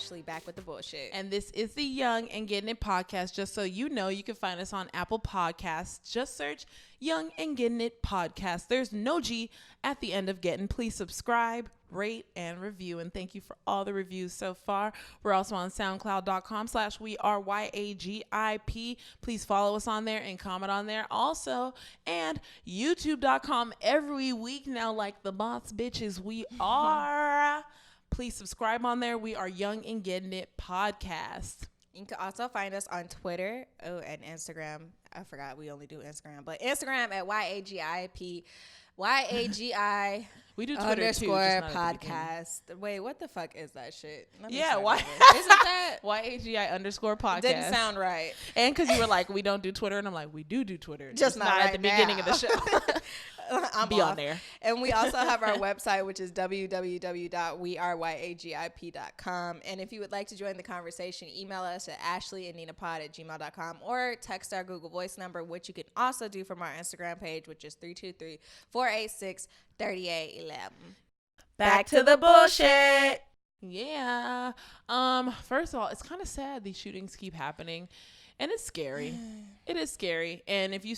Ashley, back with the bullshit. And this is the Young and Gettin It podcast. Just so you know, you can find us on Apple Podcasts. Just search Young and Gettin It podcast. There's no G at the end of Gettin. Please subscribe, rate, and review. And thank you for all the reviews so far. We're also on SoundCloud.com/WeAreYAGIP. Please follow us on there and comment on there also. And YouTube.com every week now, like the boss bitches we are. Please subscribe on there. We are Young and Gettin It podcast. You can also find us on Twitter and Instagram. I forgot we only do Instagram, but Instagram at YAGIP. YAGI we do Twitter underscore too, podcast. Wait, what the fuck is that shit? Yeah, why isn't that YAGI underscore podcast? Didn't sound right. And because you were like, we don't do Twitter, and I'm like, we do Twitter, just not right at the beginning of the show. I'm be off. On there. And we also have our website, which is www.weareyagip.com. And if you would like to join the conversation, email us at Ashleyandninapod@gmail.com or text our Google Voice number, which you can also do from our Instagram page, which is 323-486-3811. Back to the bullshit. Yeah. First of all, it's kind of sad these shootings keep happening. And it's scary. It is scary. And if you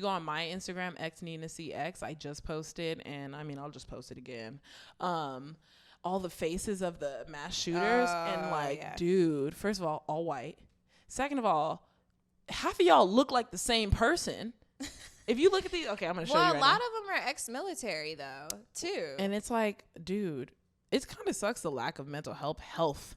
go on my Instagram, xninacx, I just posted, and I mean, I'll just post it again. All the faces of the mass shooters. Dude, first of all white. Second of all, half of y'all look like the same person. If you look at these, okay, I'm going to show you right now. Well, a lot of them are ex-military, though, too. And it's like, dude, it kind of sucks the lack of mental health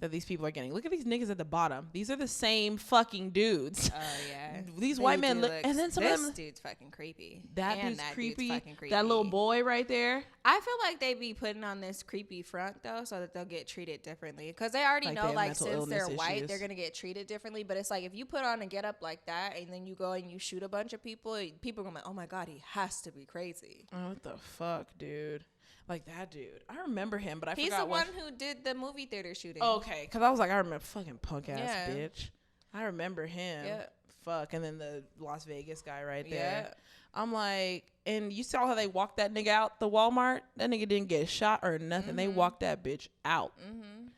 that these people are getting. Look at these niggas at the bottom. These are the same fucking dudes. Oh, yeah. These white men look, and then some of them. This dude's fucking creepy. That dude's creepy. That little boy right there. I feel like they be putting on this creepy front, though, so that they'll get treated differently. Because they already know, like, since they're white, they're going to get treated differently. But it's like, if you put on a get up like that, and then you go and you shoot a bunch of people are going to be like, oh, my God, he has to be crazy. Oh, what the fuck, dude? Like that dude. I remember him, but He's forgot the one who did the movie theater shooting. Okay, because I was like, I remember fucking punk ass bitch. I remember him. Yeah. Fuck. And then the Las Vegas guy right there. Yeah. I'm like, and you saw how they walked that nigga out the Walmart? That nigga didn't get shot or nothing. Mm-hmm. They walked that bitch out. Mm-hmm.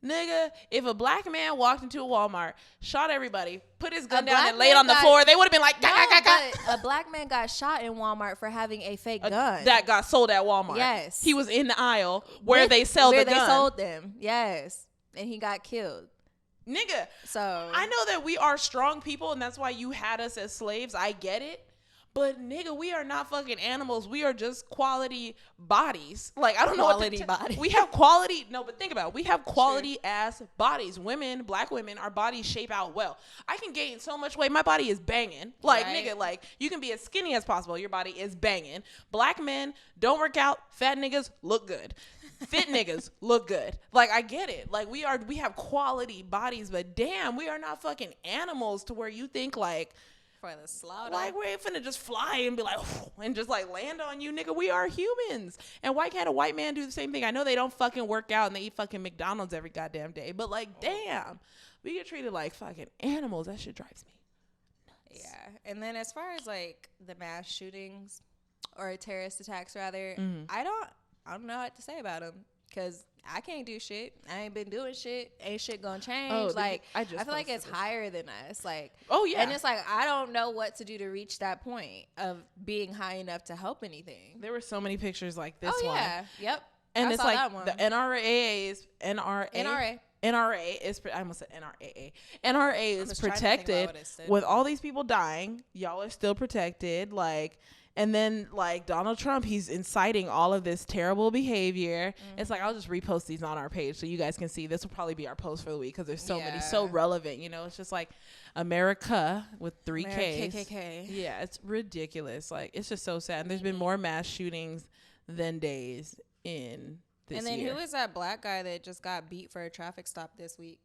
Nigga, if a black man walked into a Walmart, shot everybody, put his gun down and laid on the floor, they would have been like, a black man got shot in Walmart for having a fake gun. That got sold at Walmart. Yes. He was in the aisle where they sell the gun. Where they sold them. Yes. And he got killed. Nigga. So I know that we are strong people, and that's why you had us as slaves. I get it. But nigga, we are not fucking animals. We are just quality bodies. Like, I don't know what bodies. We have quality. No, but think about it. We have quality ass bodies. Women, black women, our bodies shape out well. I can gain so much weight. My body is banging. Like, right. Nigga, like, you can be as skinny as possible. Your body is banging. Black men don't work out. Fat niggas look good. Fit niggas look good. Like, I get it. Like, we have quality bodies, but damn, we are not fucking animals to where you think like, for the slaughter. Like, we ain't finna just fly and be like, and just like land on you, nigga. We are humans. And why can't a white man do the same thing? I know they don't fucking work out and they eat fucking McDonald's every goddamn day, but like, damn, we get treated like fucking animals. That shit drives me nuts. Yeah. And then as far as like the mass shootings or terrorist attacks, rather, I don't know what to say about them because I can't do shit. I ain't been doing shit. Ain't shit gonna change. Oh, like, I feel like it's higher than us. Like, oh yeah. And it's like, I don't know what to do to reach that point of being high enough to help anything. There were so many pictures like this one. Oh yeah. Yep. And it's like the NRA is I almost said NRAA. NRA is protected with all these people dying. Y'all are still protected. Like, and then like Donald Trump, he's inciting all of this terrible behavior. It's like, I'll just repost these on our page so you guys can see. This will probably be our post for the week because there's so many, so relevant. You know, it's just like America with 3 Ks. KKK. Yeah, it's ridiculous. Like, it's just so sad. And there's been more mass shootings than days in this year. And then who is that black guy that just got beat for a traffic stop this week?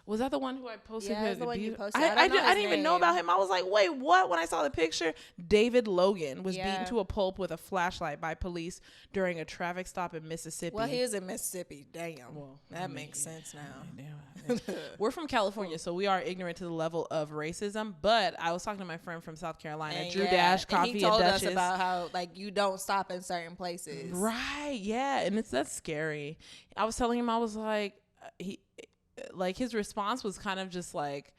Was that the one who I posted? Yeah, the one you posted. I didn't even know about him. I was like, wait, what? When I saw the picture, David Logan was beaten to a pulp with a flashlight by police during a traffic stop in Mississippi. Well, he is in Mississippi. Damn. Well, that makes sense now. We're from California, so we are ignorant to the level of racism. But I was talking to my friend from South Carolina, and Drew Dash, Coffee and he told Duchess. us about how like you don't stop in certain places. Right. Yeah. And that's scary. I was telling him, I was like, like his response was kind of just like,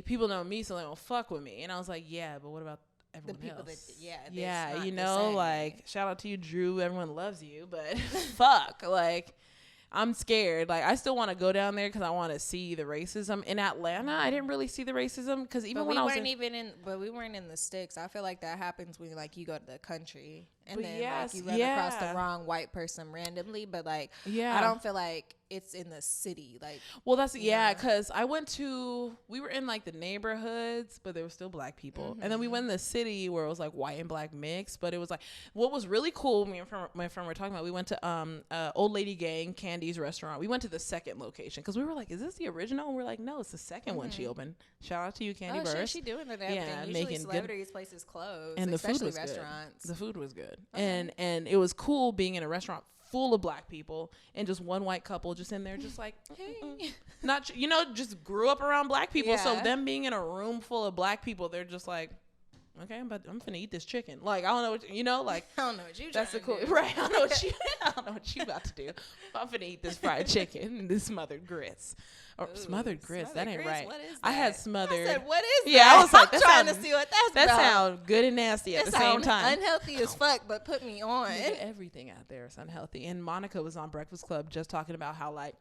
people know me, so they don't fuck with me. And I was like, yeah, but what about everyone else? Yeah, you know, like, shout out to you, Drew. Everyone loves you, but fuck, like, I'm scared. Like, I still want to go down there because I want to see the racism. In Atlanta, I didn't really see the racism because even when I was but we weren't in the sticks. I feel like that happens when like you go to the country and then like you run across the wrong white person randomly. But like, I don't feel like it's in the city. Like, well, that's because we were in like the neighborhoods, but there were still black people, and then we went in the city where it was like white and black mixed. But it was like, what was really cool, me and my friend were talking about, we went to Old Lady Gang Candy's restaurant. We went to the second location because we were like, is this the original? And we're like, no, it's the second one she opened. Shout out to you, Candy Burst. She doing it. Yeah, usually making celebrities places close, and the food was restaurants. Good. The food was good, and it was cool being in a restaurant full of black people and just one white couple just in there just like, hey, not, you know, just grew up around black people. So them being in a room full of black people, they're just like, okay, I'm finna eat this chicken. Like, I don't know what, you know, like, I don't know what you that's the cool, right? I don't know what you about to do. I'm finna eat this fried chicken and this smothered grits. Or smothered grits. That ain't right. What is that? I had smothered. I said, what is that? Yeah, I was like, I'm trying to see what that's about. That sounds good and nasty at the same time. Unhealthy as fuck, but put me on. Everything out there is unhealthy. And Monica was on Breakfast Club just talking about how like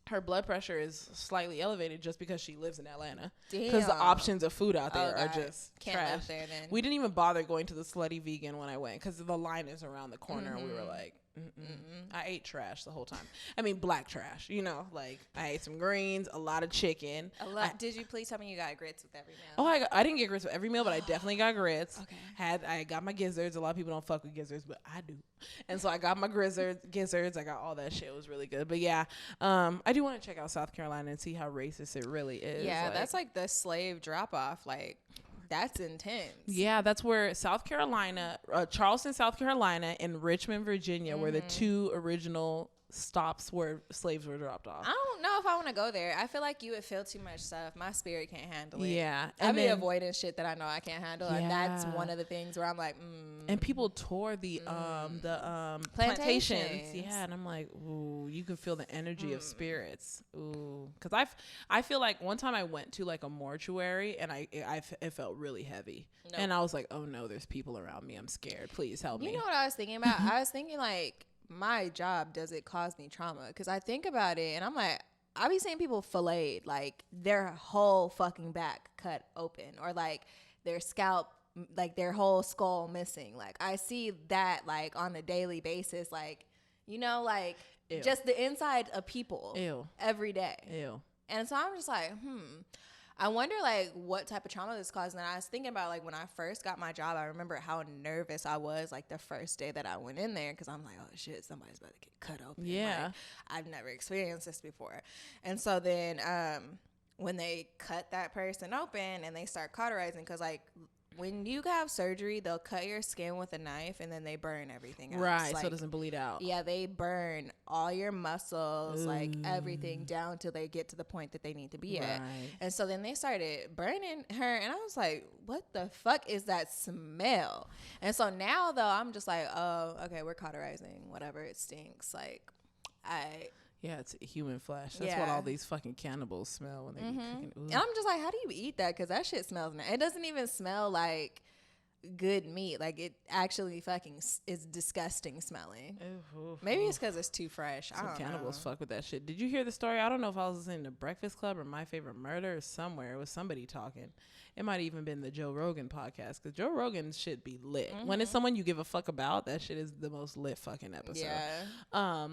her blood pressure is slightly elevated just because she lives in Atlanta. Because the options of food out there are just trash. Live there, then. We didn't even bother going to the Slutty Vegan when I went because the line is around the corner. And we were like, I ate trash the whole time. I mean, black trash, you know, like I ate some greens, a lot of chicken. Did you please tell me you got grits with every meal? Oh, I didn't get grits with every meal, but I definitely got grits. Okay. I got my gizzards. A lot of people don't fuck with gizzards, but I do. And so I got my gizzards. I got all that shit. It was really good. But yeah, I do want to check out South Carolina and see how racist it really is. Yeah, like, that's like the slave drop off. Like, that's intense. Yeah, that's where South Carolina, Charleston, South Carolina, and Richmond, Virginia were the two original stops where slaves were dropped off. I don't know if I want to go there. I feel like you would feel too much stuff. My spirit can't handle it. Yeah. I'd be avoiding shit that I know I can't handle. And that's one of the things where I'm like, And people tore the plantations. Yeah, and I'm like, ooh, you can feel the energy of spirits. Ooh, because I feel like one time I went to like a mortuary and it felt really heavy. Nope. And I was like, oh no, there's people around me. I'm scared. Please help me. You know what I was thinking about? I was thinking like, my job, does it cause me trauma? Because I think about it and I'm like, I be seeing people filleted, like their whole fucking back cut open, or like their scalp, like their whole skull missing. Like I see that like on a daily basis, like, you know, like Ew. Just the inside of people Ew. Every day. Ew. And so I'm just like, I wonder like what type of trauma this caused. And I was thinking about like when I first got my job, I remember how nervous I was like the first day that I went in there, because I'm like, oh shit, somebody's about to get cut open. Yeah. Like, I've never experienced this before. And so then when they cut that person open and they start cauterizing, because like when you have surgery, they'll cut your skin with a knife and then they burn everything else. Right, like, so it doesn't bleed out. Yeah, they burn all your muscles, like everything down till they get to the point that they need to be at. And so then they started burning her and I was like, what the fuck is that smell? And so now though, I'm just like, oh, okay, we're cauterizing, whatever, it stinks. Like, yeah, it's human flesh. That's what all these fucking cannibals smell when they be cooking. Ooh. And I'm just like, how do you eat that? Because that shit smells nice. It doesn't even smell like good meat. Like, it actually fucking is disgusting smelling. Ooh. Maybe it's because it's too fresh. I don't know. Cannibals fuck with that shit. Did you hear the story? I don't know if I was listening to Breakfast Club or My Favorite Murder or somewhere. It was somebody talking. It might even been the Joe Rogan podcast, because Joe Rogan shit be lit. When it's someone you give a fuck about, that shit is the most lit fucking episode. Yeah.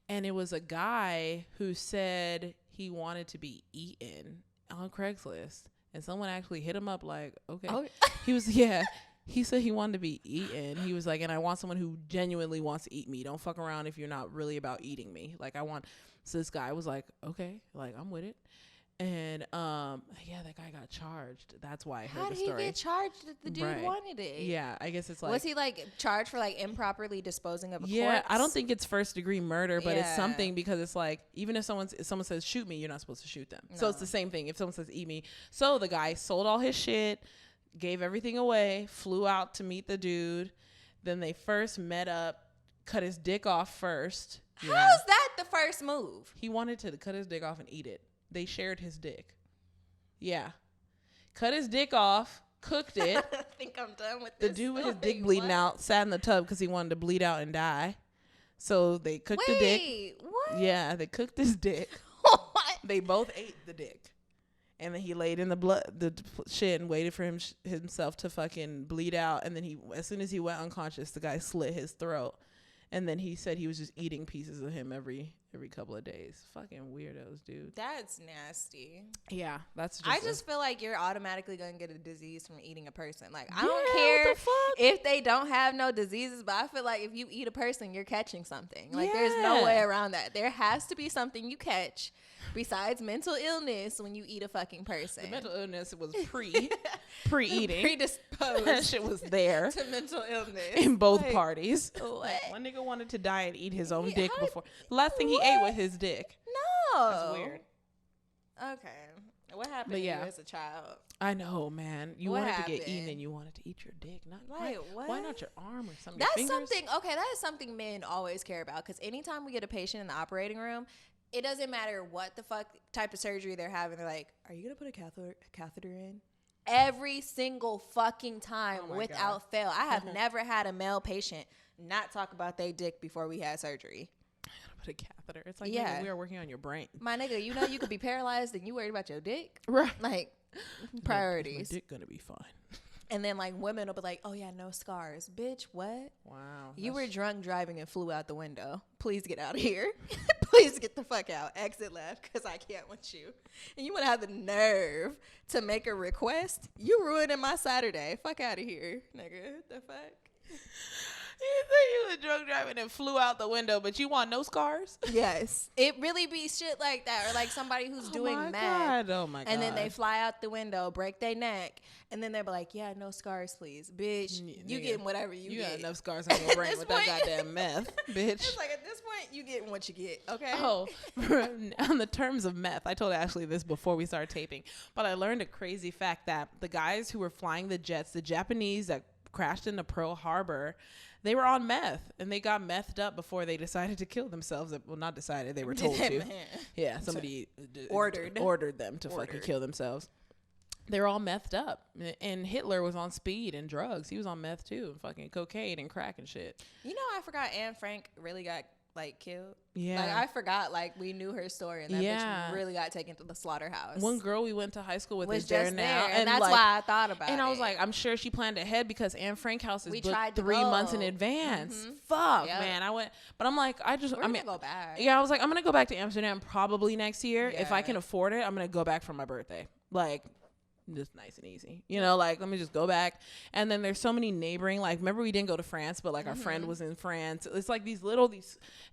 And it was a guy who said he wanted to be eaten on Craigslist. And someone actually hit him up like, okay. Oh. He said he wanted to be eaten. He was like, and I want someone who genuinely wants to eat me. Don't fuck around if you're not really about eating me. Like, so this guy was like, okay, like, I'm with it. And that guy got charged. That's why I heard the story. How did he get charged if the dude wanted it? Yeah, I guess it's like, was he like charged for like improperly disposing of a corpse? Yeah, I don't think it's first degree murder, but it's something, because it's like, even if someone says shoot me, you're not supposed to shoot them. No. So it's the same thing if someone says eat me. So the guy sold all his shit, gave everything away, flew out to meet the dude. Then they first met up, cut his dick off first. How's that the first move. He wanted to cut his dick off and eat it. They shared his dick. Yeah. Cut his dick off, cooked it. I think I'm done with this. The dude with his dick bleeding out sat in the tub because he wanted to bleed out and die. So they cooked the dick. What? Yeah, they cooked his dick. What? They both ate the dick. And then he laid in the shit and waited for himself to fucking bleed out. And then as soon as he went unconscious, the guy slit his throat. And then he said he was just eating pieces of him every couple of days. Fucking weirdos, dude. That's nasty. Yeah, that's just I just feel like you're automatically going to get a disease from eating a person. Like, I don't care if they don't have no diseases, but I feel like if you eat a person, you're catching something. Like, there's no way around that. There has to be something you catch besides mental illness when you eat a fucking person. The mental illness was pre-eating. Predisposed. That shit was there. To mental illness. In both parties. What? Like, one nigga wanted to die and eat his own dick before. The last thing he ate was his dick. No. That's weird. Okay. What happened to you as a child? I know, man. You wanted to get eaten and you wanted to eat your dick. Why not your arm or something? That's something, that is something men always care about. Because anytime we get a patient in the operating room, it doesn't matter what the fuck type of surgery they're having. They're like, are you going to put a catheter in? Every single fucking time without fail. I have never had a male patient not talk about their dick before we had surgery. I gotta put a catheter. It's like, nigga, we are working on your brain. My nigga, you know you could be paralyzed and you worried about your dick? Right. Like, priorities. My dick gonna be fine. And then, like, women will be like, oh, yeah, no scars. Bitch, what? Wow. You were drunk driving and flew out the window. Please get out of here. Please get the fuck out. Exit left because I can't with you. And you want to have the nerve to make a request? You ruining my Saturday. Fuck out of here, nigga. The fuck? You think you were drunk driving and flew out the window, but you want no scars? Yes. It really be shit like that. Or like somebody who's doing meth. Oh my God. And then they fly out the window, break their neck, and then they're like, yeah, no scars, please. Bitch, you getting whatever you get. You got enough scars on your brain with that goddamn meth, bitch. It's like, at this point, you getting what you get, okay? Oh, on the terms of meth, I told Ashley this before we started taping, but I learned a crazy fact that the guys who were flying the jets, the Japanese that crashed into Pearl Harbor, they were on meth and they got methed up before they decided to kill themselves. Well, not decided, they were told to. Yeah, somebody ordered them to fucking kill themselves. They were all methed up, and Hitler was on speed and drugs. He was on meth too, and fucking cocaine and crack and shit. You know, I forgot Anne Frank really got like killed. Yeah, like I forgot. Like we knew her story, and that bitch really got taken to the slaughterhouse. One girl we went to high school with is there now, and that's why I thought about it. And I was like, I'm sure she planned ahead because Anne Frank house is booked 3 go. months in advance. Fuck, man. I went, but I'm like, we're gonna go back. Yeah, I was like, I'm gonna go back to Amsterdam probably next year if I can afford it. I'm gonna go back for my birthday. Like, just nice and easy, you know, like let me just go back. And then there's so many neighboring, like remember we didn't go to France, but like our friend was in France. It's like these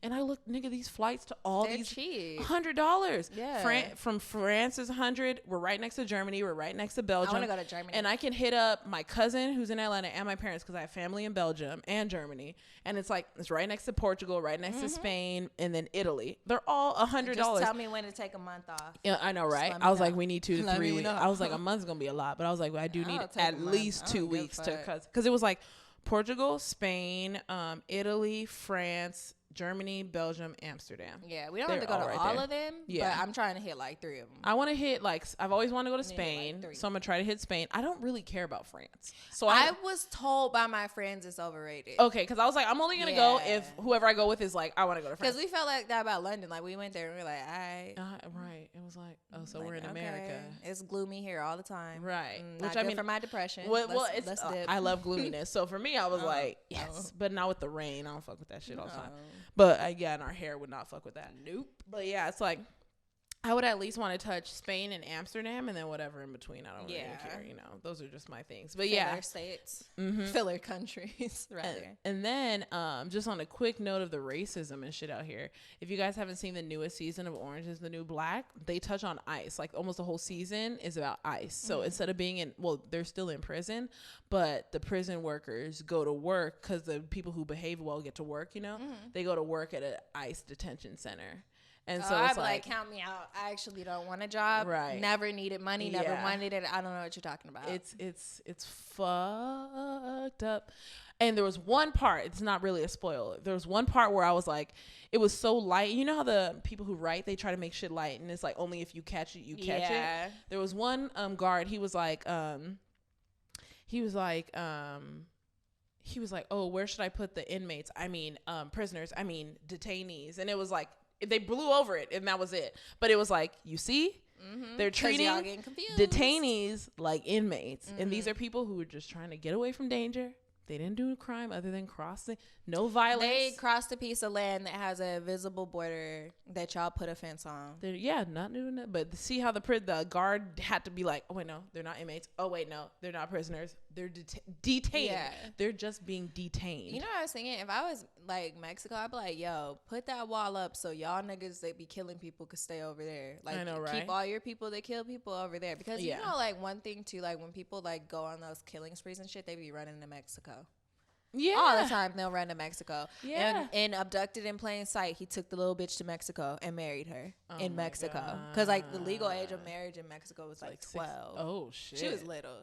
and I look, nigga, these flights to all these cheap. $100. Yeah. From France is $100. We're right next to Germany. We're right next to Belgium. I want to go to Germany. And I can hit up my cousin who's in Atlanta and my parents because I have family in Belgium and Germany. And it's like, it's right next to Portugal, right next to Spain, and then Italy. They're all $100. Just tell me when to take a month off. Yeah, I know, right? I was like, we need 2 to 3 weeks. I was like, a month's gonna be a lot, but I was like, I do need at least 2 weeks because it was like Portugal, Spain, Italy, France, Germany, Belgium, Amsterdam. Yeah, we don't have to go to all of them, but I'm trying to hit like 3 of them. I want to hit like, I've always wanted to go to Spain, so I'm going to try to hit Spain. I don't really care about France. So I was told by my friends it's overrated. Okay, because I was like, I'm only going to go if whoever I go with is like, I want to go to France. Because we felt like that about London. Like we went there and we were like, all right. Right. It was like, oh, so like, we're in America. It's gloomy here all the time. Right. Which I mean, for my depression. Let's I love gloominess. So for me, I was like, yes. But not with the rain. I don't fuck with that shit all the time. But again, our hair would not fuck with that. Nope. But yeah, it's like I would at least want to touch Spain and Amsterdam and then whatever in between. I don't really care, you know. Those are just my things. But filler states, filler countries, rather. And then just on a quick note of the racism and shit out here, if you guys haven't seen the newest season of Orange is the New Black, they touch on ICE. Like almost the whole season is about ICE. So instead of being they're still in prison, but the prison workers go to work because the people who behave well get to work, you know. They go to work at an ICE detention center. And so it's like, count me out. I actually don't want a job. Right. Never needed money. Never wanted it. I don't know what you're talking about. It's fucked up. And there was one part, it's not really a spoiler. There was one part where I was like, it was so light. You know how the people who write, they try to make shit light, and it's like only if you catch it, you catch it. There was one guard, he was like, oh, where should I put the inmates? I mean, prisoners, I mean, detainees. And it was like, they blew over it, and that was it. But it was like, you see? Mm-hmm. They're treating detainees like inmates. Mm-hmm. And these are people who are just trying to get away from danger. They didn't do a crime other than crossing. No violence. They crossed a piece of land that has a visible border that y'all put a fence on. Not doing that. But see how the guard had to be like, oh, wait, no, they're not inmates. Oh, wait, no, they're not prisoners. They're detained. Yeah. They're just being detained. You know what I was thinking? If I was like Mexico, I'd be like, yo, put that wall up so y'all niggas that be killing people could stay over there. Like, I know, right? Keep all your people that kill people over there. Because, you know, like, one thing, too, like, when people, like, go on those killing sprees and shit, they be running to Mexico. Yeah. All the time they'll run to Mexico. Yeah. And abducted in plain sight, he took the little bitch to Mexico and married her in Mexico. Because, like, the legal age of marriage in Mexico was, like 12. Oh, shit. She was little.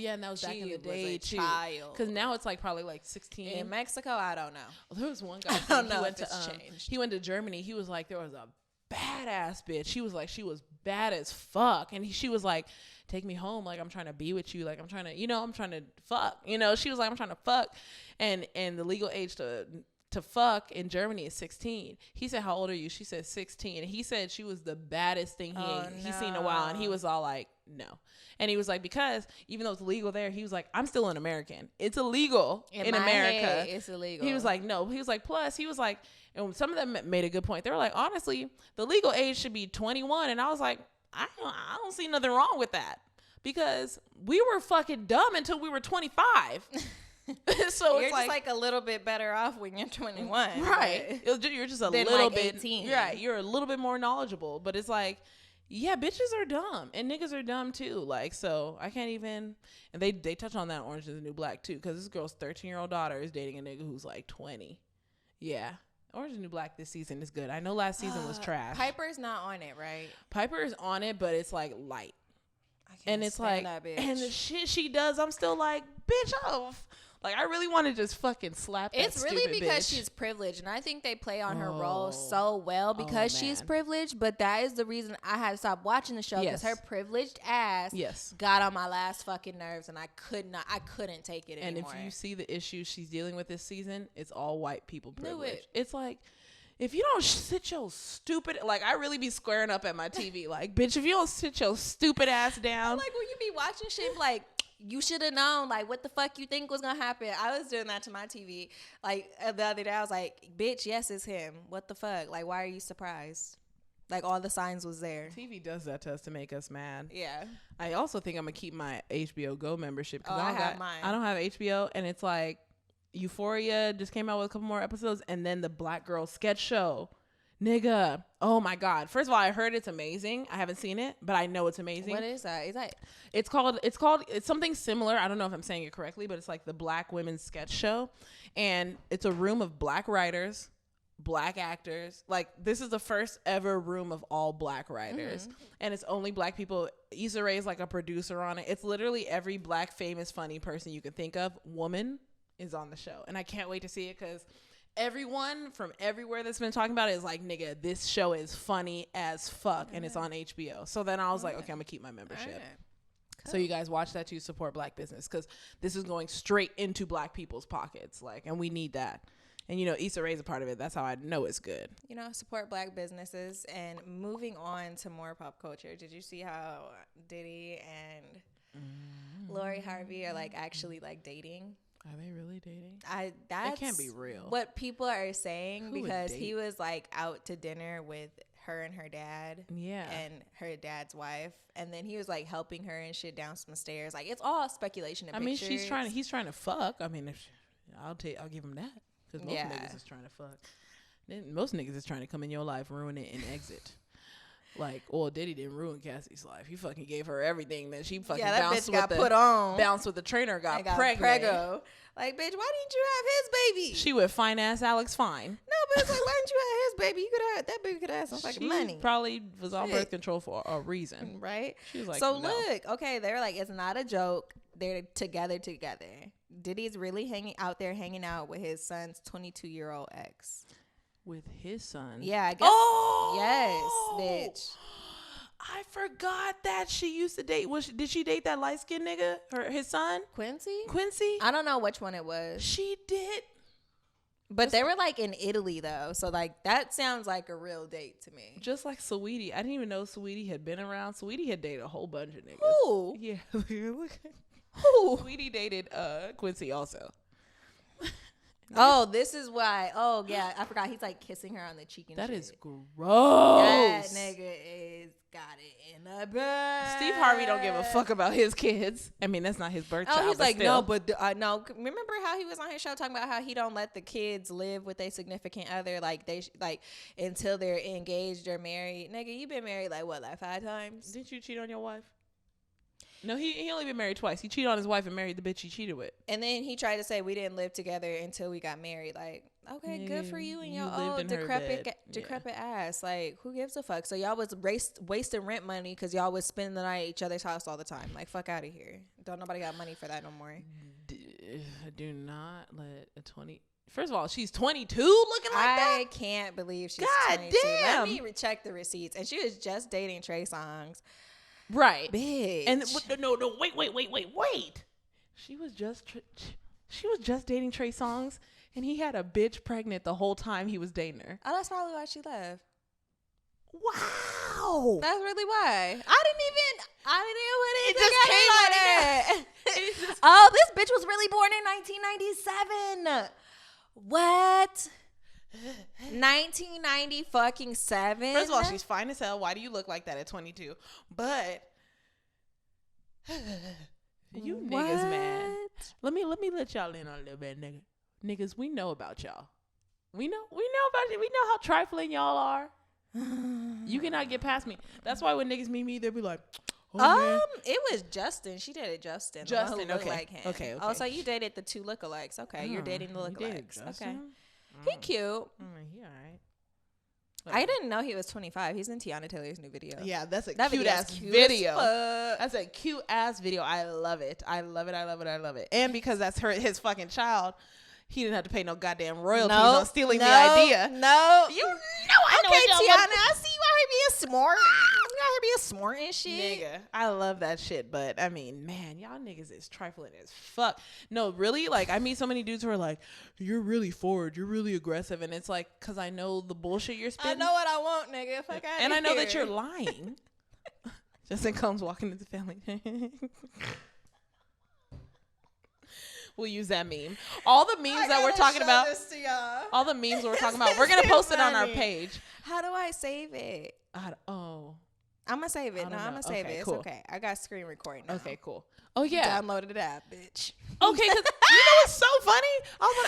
And that was back in the day, too. Child. Because now it's, like, probably, like, 16. In Mexico, I don't know. Well, there was one guy. I don't know if it's changed. He went to Germany. He was like, there was a badass bitch. She was like, she was bad as fuck. And she was like, take me home. Like, I'm trying to be with you. Like, I'm trying to, I'm trying to fuck. She was like, I'm trying to fuck. And the legal age to fuck in Germany is 16. He said, how old are you? She said 16. And he said she was the baddest thing he's seen in a while. And he was all like, no. And he was like, because even though it's legal there, he was like, I'm still an American. It's illegal in America. Head, it's illegal. He was like, no. He was like, plus, he was like, and some of them made a good point. They were like, honestly, the legal age should be 21. And I was like, I don't see nothing wrong with that, because we were fucking dumb until we were 25. So you're just like a little bit better off when you're 21, right? You're just a little bit 18. Right. You're a little bit more knowledgeable, but it's like, yeah, bitches are dumb and niggas are dumb too. Like, so I can't even. And they touch on that Orange Is the New Black too, because this girl's 13-year-old daughter is dating a nigga who's like 20. Yeah. Orange Is the New Black this season is good. I know last season was trash. Piper's not on it, right? Piper is on it, but it's like light. And it's like, and the shit she does, I'm still like, bitch, off. Like, I really want to just fucking slap that It's really because bitch. She's privileged. And I think they play on her role so well because she's privileged. But that is the reason I had to stop watching the show, because her privileged ass got on my last fucking nerves, and I couldn't take it anymore. And if you see the issues she's dealing with this season, it's all white people privilege. It's like, if you don't sit your stupid, like, I really be squaring up at my TV. Like, bitch, if you don't sit your stupid ass down. Like, when you be watching shit, like, you should have known, like, what the fuck you think was gonna happen. I was doing that to my TV. Like, the other day, I was like, bitch, yes, it's him. What the fuck? Like, why are you surprised? Like, all the signs was there. TV does that to us to make us mad. Yeah. I also think I'm gonna keep my HBO Go membership. Oh, I have mine. I don't have HBO, and it's like, Euphoria just came out with a couple more episodes, and then the Black Girl sketch show. Nigga, oh my God. First of all, I heard it's amazing. I haven't seen it, but I know it's amazing. What is that? It's something similar. I don't know if I'm saying it correctly, but it's like the Black Women's Sketch Show. And it's a room of Black writers, Black actors. Like, this is the first ever room of all Black writers. Mm-hmm. And it's only Black people. Issa Rae is like a producer on it. It's literally every Black famous funny person you can think of, woman, is on the show. And I can't wait to see it, because everyone from everywhere that's been talking about it is like, nigga, this show is funny as fuck, and it's on HBO. So then I was like, okay, I'm gonna keep my membership. Cool. So you guys watch that too, support Black business, because this is going straight into Black people's pockets, like, and we need that. And Issa Rae's a part of it. That's how I know it's good. Support Black businesses. And moving on to more pop culture, did you see how Diddy and Lori Harvey are like actually like dating? Are they really dating? That can't be real. What people are saying, because he was like out to dinner with her and her dad. Yeah. And her dad's wife. And then he was like helping her and shit down some stairs. Like, it's all speculation and pictures. He's trying to fuck. I mean, I'll give him that. Because most niggas is trying to fuck. Most niggas is trying to come in your life, ruin it, and exit. Like, Diddy didn't ruin Cassie's life. He fucking gave her everything. Then she fucking bounced with the trainer, got pregnant. Like, bitch, why didn't you have his baby? She would finance Alex Fine. No, but it's like, why didn't you have his baby? You could have that baby. Could have some fucking money. Probably was on birth control for a reason, right? She was like, so no. Look, okay, they're like, it's not a joke. They're together. Diddy's really hanging out with his son's 22-year-old ex. With his son? Yeah, I guess. Oh! Yes, bitch. I forgot that she used to date. Did she date that light-skinned nigga? His son? Quincy? I don't know which one it was. She did. But they were like in Italy though. So like that sounds like a real date to me. Just like Saweetie. I didn't even know Saweetie had been around. Saweetie had dated a whole bunch of niggas. Who? Yeah. Who? Saweetie dated Quincy also. Oh, this is why. Oh, yeah. I forgot. He's like kissing her on the cheek and that shit. Is gross. That nigga is got it in the bag. Steve Harvey don't give a fuck about his kids. I mean, that's not his birth child. Oh, he's like, still. no, but no. Remember how he was on his show talking about how he don't let the kids live with a significant other, like they until they're engaged or married. Nigga, you been married like 5 times? Didn't you cheat on your wife? No, he only been married twice. He cheated on his wife and married the bitch he cheated with. And then he tried to say we didn't live together until we got married. Like, okay, good for you and your old decrepit ass. Like, who gives a fuck? So y'all was wasting rent money because y'all was spending the night at each other's house all the time. Like, fuck out of here. Don't nobody got money for that no more. Do not let a 20... First of all, she's 22 looking like that? I can't believe she's God 22. damn. Let me check the receipts. And she was just dating Trey Songz. Right. Bitch. And no, wait. She was just dating Trey Songz, and he had a bitch pregnant the whole time he was dating her. Oh, that's probably why she left. Wow. That's really why. I didn't even it just came out of that. Oh, this bitch was really born in 1997. What? 1990 fucking 7. First of all, she's fine as hell. Why do you look like that at 22? But you what? Niggas, man. Let me let y'all in on a little bit, nigga. Niggas, we know about y'all. We know about it. We know how trifling y'all are. You cannot get past me. That's why when niggas meet me, they'll be like, oh, it was Justin. She dated Justin. Justin, okay. Like him. Okay. Oh, so you dated the 2 lookalikes. Okay, you're dating the lookalikes. Okay. He cute. He all right. I didn't know he was 25. He's in Tiana Taylor's new video. Yeah, that's a cute ass video. That's a cute ass video. I love it. And because that's his fucking child, he didn't have to pay no goddamn royalties on stealing the idea. No. You know I know. Okay, Tiana, I see you out here being smart. You out here being smart and shit. Nigga, I love that shit. But, I mean, man, y'all niggas is trifling as fuck. No, really? Like, I meet so many dudes who are like, you're really forward. You're really aggressive. And it's like, because I know the bullshit you're spitting. I know what I want, nigga. Fuck out of here. And I know that you're lying. Justin comes walking into the family. We'll use that meme. All the memes that we're talking about. All the memes we're talking about. We're going to post it on our page. How do I save it? I'm going to save it. I'm going to save it. It's okay. I got screen recording now. Okay, cool. Oh, yeah. Downloaded that, bitch. Okay, because you know what's so funny? I knew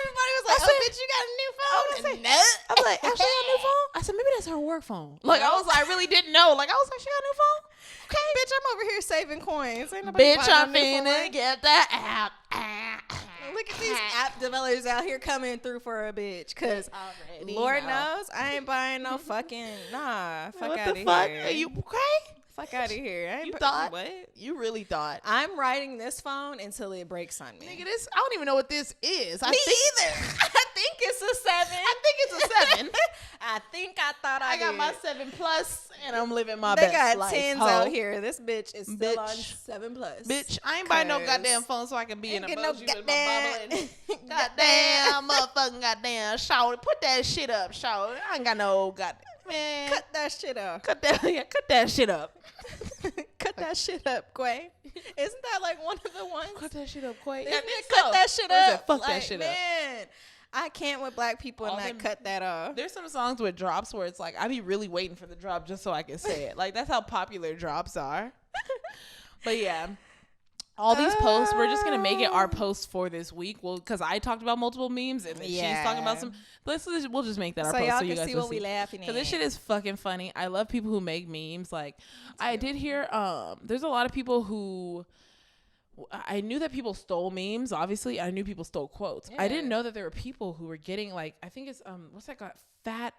everybody was like, bitch, you got a new phone? I was like, Ashley got a new phone? I said, maybe that's her work phone. Like, I really didn't know. Like, I was like, she got a new phone? Okay. Bitch, I'm over here saving coins. Ain't nobody bitch, I'm finna get that app. Look at these app developers out here coming through for a bitch. Because Lord knows I ain't buying no fucking, fuck out of here. Are you okay? Fuck out of here. You thought? What? You really thought? I'm riding this phone until it breaks on me. Nigga, I don't even know what this is. Me either. I think it's a 7. I think I thought I got my 7 Plus and I'm living my best life. They got 10s out here. This bitch is still on 7 Plus. Bitch, I ain't buying no goddamn phone so I can be in a emoji with my bubbling. Goddamn, motherfucking goddamn, shout. Put that shit up, shout. I ain't got no goddamn. Man. Cut that shit up. Cut that shit up. Cut that shit up, Quay. Isn't that like one of the ones? Cut that shit up, Quay. Cut that shit up. Fuck that shit up. Man, I can't with black people and not cut that off. There's some songs with drops where it's like, I be really waiting for the drop just so I can say it. Like, that's how popular drops are. But yeah. All these posts, we're just going to make it our posts for this week. Well, because I talked about multiple memes and then she's talking about some. We'll just make that our post y'all so you guys see what we laughing at. Because this shit is fucking funny. I love people who make memes. Like, I did hear there's a lot of people who. I knew that people stole memes, obviously. I knew people stole quotes. Yeah. I didn't know that there were people who were getting, like, I think it's, what's that guy? Dang,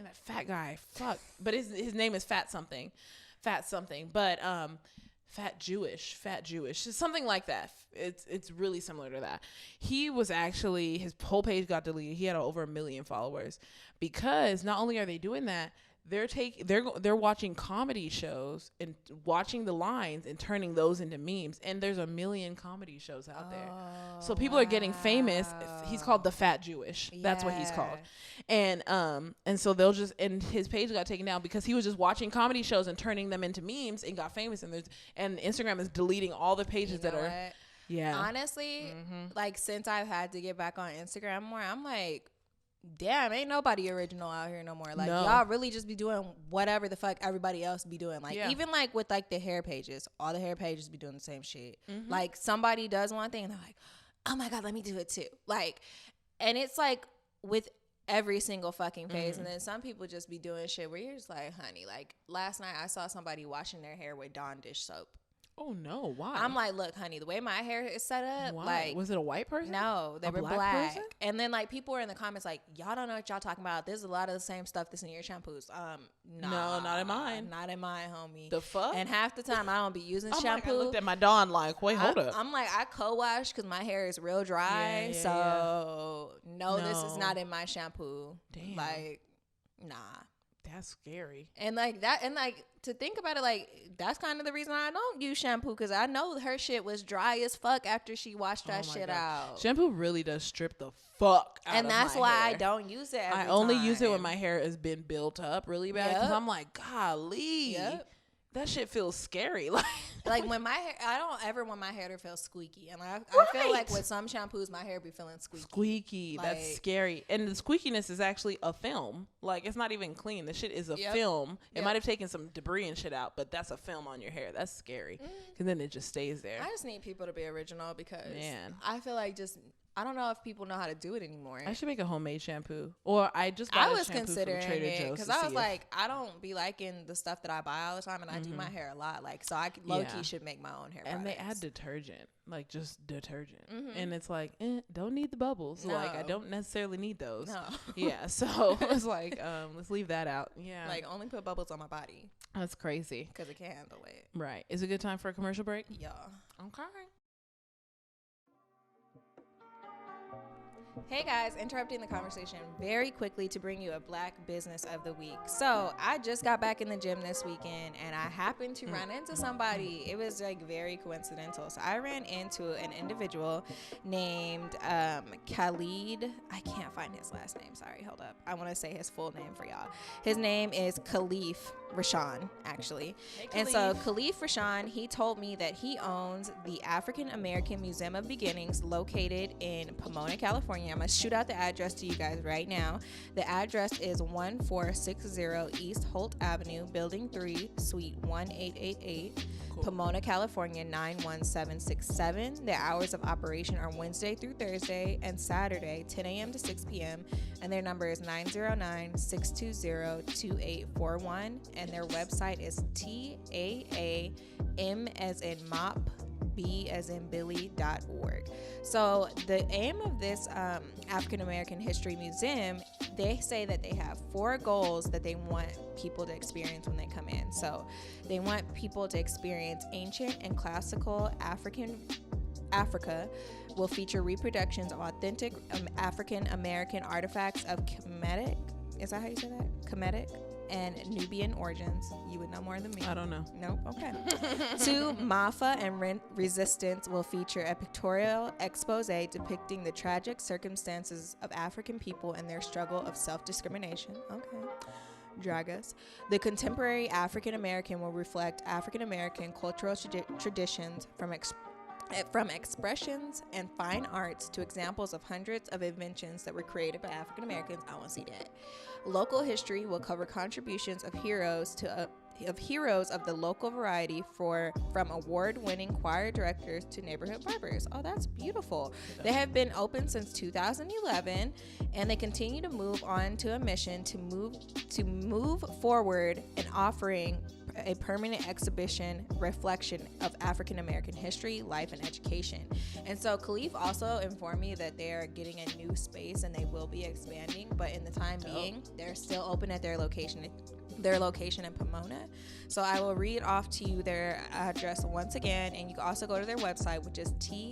that fat guy. Fuck. But his name is Fat something. But, Fat Jewish, something like that. It's really similar to that. He was actually, his whole page got deleted. He had over 1 million followers because not only are they doing that, they're watching comedy shows and watching the lines and turning those into memes. And there's 1 million comedy shows out there, so people are getting famous. He's called the Fat Jewish. That's what he's called. And so they'll just, and his page got taken down because he was just watching comedy shows and turning them into memes and got famous. And Instagram is deleting all the pages that are. What? Yeah. Honestly, like since I've had to get back on Instagram more, I'm like, damn, ain't nobody original out here no more. Like, y'all really just be doing whatever the fuck everybody else be doing. Like, even like with like the hair pages, all the hair pages be doing the same shit. Like, somebody does one thing and they're like, oh my God, let me do it too. Like, and it's like with every single fucking page. And then some people just be doing shit where you're just like, honey, like last night I saw somebody washing their hair with Dawn dish soap. Oh no, why? I'm like, look, honey, the way my hair is set up, why? Like, was it a white person? No, they were black. Person? And then like people were in the comments like, y'all don't know what y'all talking about. There's a lot of the same stuff that's in your shampoos. No, not in mine. Not in mine, homie. The fuck? And half the time I don't be using shampoo. Like, I looked at my Dawn like, wait, hold up. I'm like, I co-wash because my hair is real dry. No, this is not in my shampoo. Damn. Like, nah. That's scary. And like that, and like to think about it, like that's kind of the reason I don't use shampoo, because I know her shit was dry as fuck after she washed that shit out. Shampoo really does strip the fuck out and of that's my why hair. I don't use it every I only time. use it when my hair has been built up really bad, because I'm like, golly, that shit feels scary. Like when my hair, I don't ever want my hair to feel squeaky, and I feel like with some shampoos my hair be feeling squeaky. Like, that's scary. And the squeakiness is actually a film. Like, it's not even clean. The shit is a film. It might have taken some debris and shit out, but that's a film on your hair. That's scary, because then it just stays there. I just need people to be original, because I feel like I don't know if people know how to do it anymore. I should make a homemade shampoo. Or I just got a shampoo from Trader Joe's, because I was like, I don't be liking the stuff that I buy all the time, and I do my hair a lot. Like, so I low-key should make my own hair and products. they add detergent, like just detergent. And it's like, don't need the bubbles. No. Like, I don't necessarily need those. No. Yeah, so it's like, let's leave that out. Yeah. Like, only put bubbles on my body. That's crazy. Because it can't handle it. Right. Is it a good time for a commercial break? Yeah. Okay. Hey guys, interrupting the conversation very quickly to bring you a Black Business of the Week. So I just got back in the gym this weekend, and I happened to run into somebody. It was like very coincidental. So I ran into an individual named Khalid. I can't find his last name. Sorry, hold up. I want to say his full name for y'all. His name is Khalif Rashan, actually. Hey, and so Khalif Rashan, he told me that he owns the African American Museum of Beginnings located in Pomona, California. I'm going to shoot out the address to you guys right now. The address is 1460 East Holt Avenue, Building 3, Suite 1888, Pomona, California 91767. Their hours of operation are Wednesday through Thursday and Saturday, 10 a.m. to 6 p.m. And their number is 909-620-2841. And their website is TAAM as in mop, B as in Billy.org. So the aim of this African American History Museum, they say that they have 4 goals that they want people to experience when they come in. So they want people to experience ancient and classical Africa, will feature reproductions of authentic African American artifacts of Kemetic, is that how you say that? Kemetic and Nubian origins. You would know more than me. I don't know. Nope. Okay. 2, Mafa and Resistance will feature a pictorial expose depicting the tragic circumstances of African people and their struggle of self-discrimination. Okay. Drag us. The contemporary African American will reflect African American cultural traditions from expressions and fine arts to examples of hundreds of inventions that were created by African Americans. I want to see that. Local history will cover contributions of heroes of the local variety from award-winning choir directors to neighborhood barbers. Oh, that's beautiful. They have been open since 2011, and they continue to move on to a mission to move forward in offering a permanent exhibition reflection of African American history, life, and education. And so Khalif also informed me that they are getting a new space and they will be expanding, but in the time being, they're still open at their location. their location in Pomona. So I will read off to you their address once again, and you can also go to their website, which is taamb.org,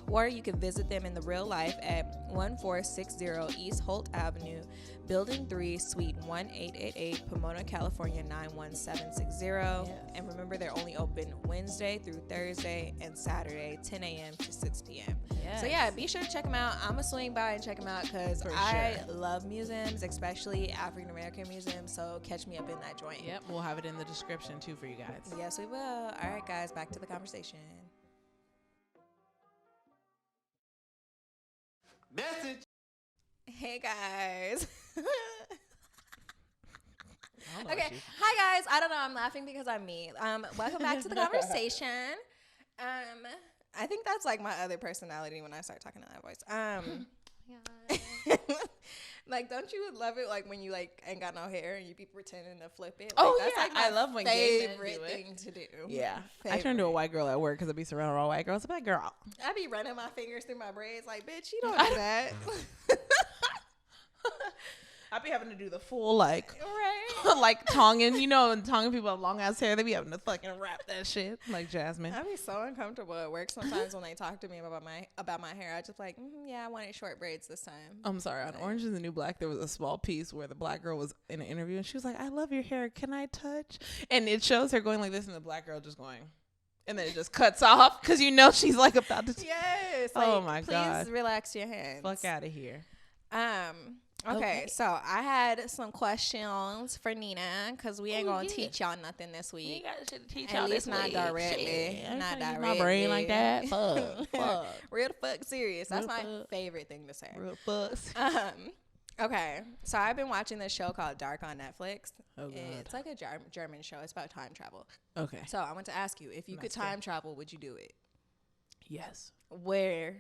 or you can visit them in the real life at 1460 East Holt Avenue, Building 3, Suite 1888, Pomona, California 91760. Yes. And remember, they're only open Wednesday through Thursday and Saturday, 10 a.m. to 6 p.m. Yes. So yeah, be sure to check them out. I'm gonna swing by and check them out because I love museums, especially African American museums. So catch me up in that joint. Yep, we'll have it in the description too for you guys. Yes, we will. All right, guys, back to the conversation. Message. Hey guys. Okay. Hi guys. I don't know. I'm laughing because I'm me. Welcome back to the conversation. I think that's like my other personality when I start talking in that voice. Like, don't you love it like when you like ain't got no hair and you be pretending to flip it? Like, that's like my I love when favorite thing to do. Yeah, I turned to a white girl at work because I be surrounded by all white girls. I'm like, girl, I be running my fingers through my braids like, bitch, you don't do that. I be having to do the full like like Tongan, you know, and Tongan people have long ass hair. They be having to fucking wrap that shit like Jasmine. I be so uncomfortable at work sometimes when they talk to me about my hair. I just like, yeah, I wanted short braids this time. I'm sorry. On Orange is the New Black, there was a small piece where the black girl was in an interview and she was like, "I love your hair. Can I touch?" And it shows her going like this, and the black girl just going. And then it just cuts off because you know she's like about to. Yes. Like, oh my god. Please relax your hands. Fuck out of here. Okay, so I had some questions for Nina because we ain't gonna teach y'all nothing this week. You got shit to teach At y'all least this not week. directly. Shit. Not directly. My brain like that. Fuck. Real the fuck serious. That's Real my fuck. favorite thing to say. Real fucks. Okay, so I've been watching this show called Dark on Netflix. Oh god. It's like a German show. It's about time travel. Okay. So I want to ask you, if you could time travel, would you do it? Yes. Where?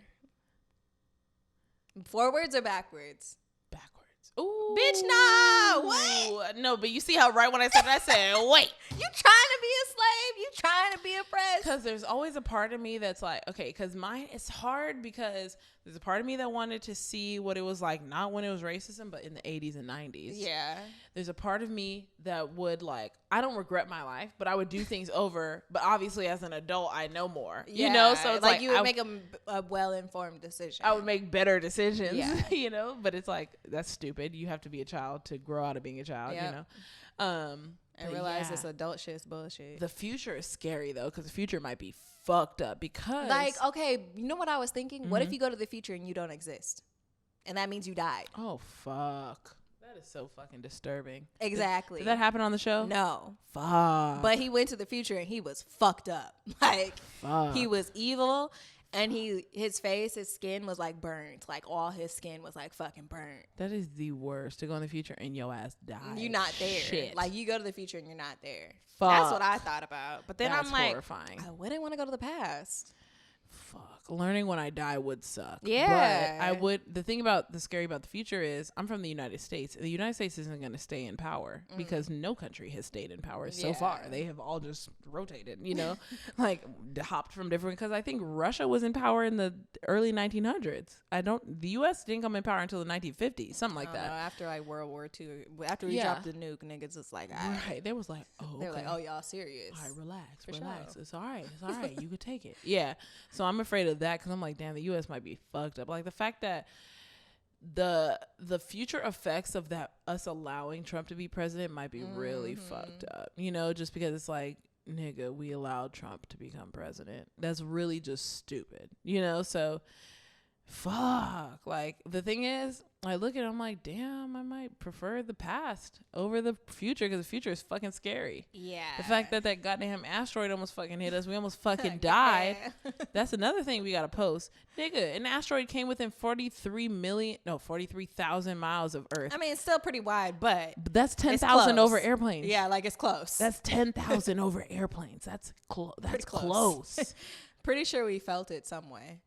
Forwards or backwards? Backwards. Ooh. Bitch, no. What? No, but you see how right when I said that, I said, wait. You trying to be a slave? You trying to be oppressed? Because there's always a part of me that's like, okay, because mine, it's hard because there's a part of me that wanted to see what it was like, not when it was racism, but in the 80s and 90s. Yeah. There's a part of me that would like, I don't regret my life, but I would do things over. But obviously as an adult, I know more, you know? So it's like you would make a well-informed decision. I would make better decisions, yeah. you know? But it's like, that's stupid. You have to be a child to grow out of being a child, you know? And realize this adult shit's bullshit. The future is scary though, because the future might be fucked up because like, okay, you know what I was thinking? What if you go to the future and you don't exist? And that means you died. Oh, fuck. That is so fucking disturbing. Exactly. Did that happen on the show? No. Fuck. But he went to the future and he was fucked up. Like, he was evil. And his skin was like burnt. Like all his skin was like fucking burnt. That is the worst, to go in the future and your ass die. You're not there. Shit. Like you go to the future and you're not there. Fuck. That's what I thought about. But then That's I'm like, horrifying. I wouldn't want to go to the past. Fuck. Learning when I die would suck. Yeah. But I would. The thing about the scary about the future is I'm from the United States. And the United States isn't going to stay in power because no country has stayed in power so far. They have all just rotated, you know, like hopped from different. Because I think Russia was in power in the early 1900s. The U.S. didn't come in power until the 1950s, something like that. After like World War II, after we dropped the nuke, niggas was like, right. They was like, oh, they're like, oh, y'all serious? All right, relax. Sure. It's all right. It's all right. You could take it. Yeah. So I'm afraid of that because I'm like, damn, the U.S. might be fucked up. Like the fact that the future effects of that, us allowing Trump to be president, might be really fucked up. You know, just because it's like, nigga, we allowed Trump to become president. That's really just stupid. You know, so fuck. Like the thing is, I look at it, I'm like, damn, I might prefer the past over the future because the future is fucking scary. Yeah. The fact that goddamn asteroid almost fucking hit us, we almost fucking died. That's another thing we gotta post. Nigga, an asteroid came within 43,000 miles of Earth. I mean, it's still pretty wide, but that's 10,000 over airplanes. Yeah, like it's close. That's 10,000 over airplanes. That's close. Pretty sure we felt it some way.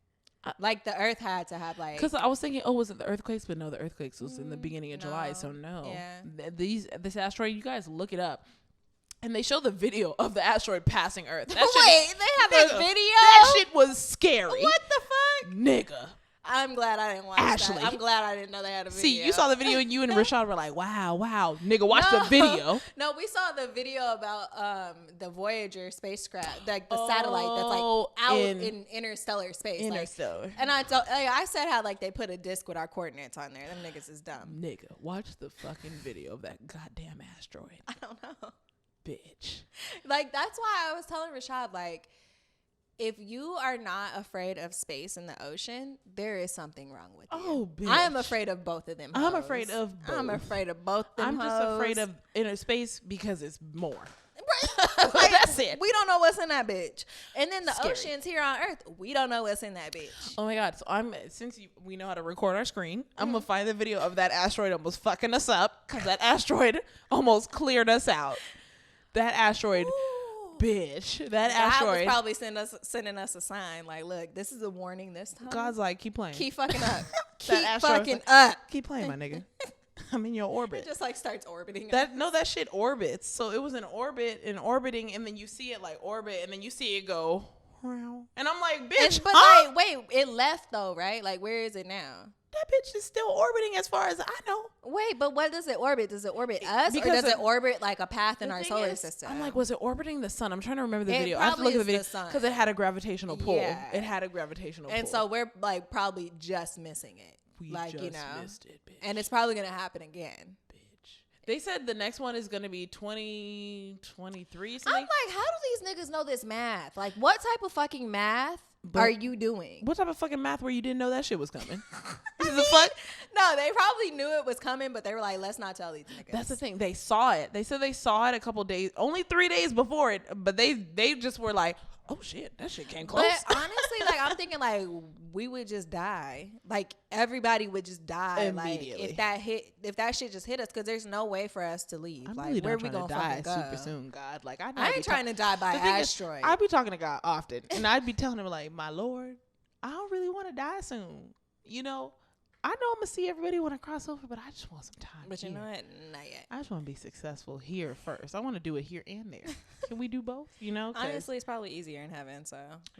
Like the Earth had to have like, because I was thinking, oh, was it the earthquakes? But no, the earthquakes was in the beginning of July, so no. Yeah. This asteroid, you guys look it up, and they show the video of the asteroid passing Earth. Wait, they have a video? That shit was scary. What the fuck, nigga? I'm glad I didn't watch Ashley. that. I'm glad I didn't know they had a video. See, you saw the video and you and Rashad were like, wow. Nigga, watch the video. No, we saw the video about the Voyager spacecraft, like the satellite that's like out in interstellar space. Interstellar. Like, and I said how like they put a disc with our coordinates on there. Them niggas is dumb. Nigga, watch the fucking video of that goddamn asteroid. I don't know. Bitch. Like, that's why I was telling Rashad, like, if you are not afraid of space and the ocean, there is something wrong with you. Oh, bitch. I am afraid of both of them. I'm afraid of both. I'm afraid of both them. I'm just afraid of inner space because it's more. Right. Like, that's it. We don't know what's in that bitch. And then the Scary. oceans here on Earth, we don't know what's in that bitch. Oh my God. So since we know how to record our screen, I'm going to find the video of that asteroid almost fucking us up because that asteroid almost cleared us out. That asteroid... Bitch, that asteroid was probably sending us a sign like, look, this is a warning this time. God's like, keep playing. Keep fucking up. Keep fucking up. Keep playing, my nigga. I'm in your orbit. It just like starts orbiting. That shit orbits. So it was in orbit and orbiting, and then you see it like orbit, and then you see it go. And I'm like, bitch. But like, wait, it left though, right? Like, where is it now? That bitch is still orbiting as far as I know. Wait, but what does it orbit? Does it orbit us, because or does it orbit like a path in our solar system? I'm like, was it orbiting the sun? I'm trying to remember the video. I have to look at the video because it had a gravitational pull. Yeah. It had a gravitational pull. And so we're like probably just missing it. We like, just missed it, bitch. And it's probably gonna happen again. They said the next one is going to be 2023 something. I'm like, how do these niggas know this math? Like, what type of fucking math are you doing? What type of fucking math where you didn't know that shit was coming? The fuck? No, they probably knew it was coming, but they were like, let's not tell these niggas. That's the thing. They saw it. They said they saw it a couple days, only 3 days before it, but they just were like, oh shit, that shit came close. But honestly, like, I'm thinking like we would just die. Like, everybody would just die immediately. Like, if that shit just hit us, because there's no way for us to leave. I'm like, really where not we trying gonna to die go? super soon, God. Like, I ain't trying to die by asteroid. I'd be talking to God often, and I'd be telling him like, my Lord, I don't really want to die soon. You know, I know I'm gonna see everybody when I cross over, but I just want some time. But you know what? Not yet. I just want to be successful here first. I want to do it here and there. Can we do both? You know, honestly, it's probably easier in heaven. So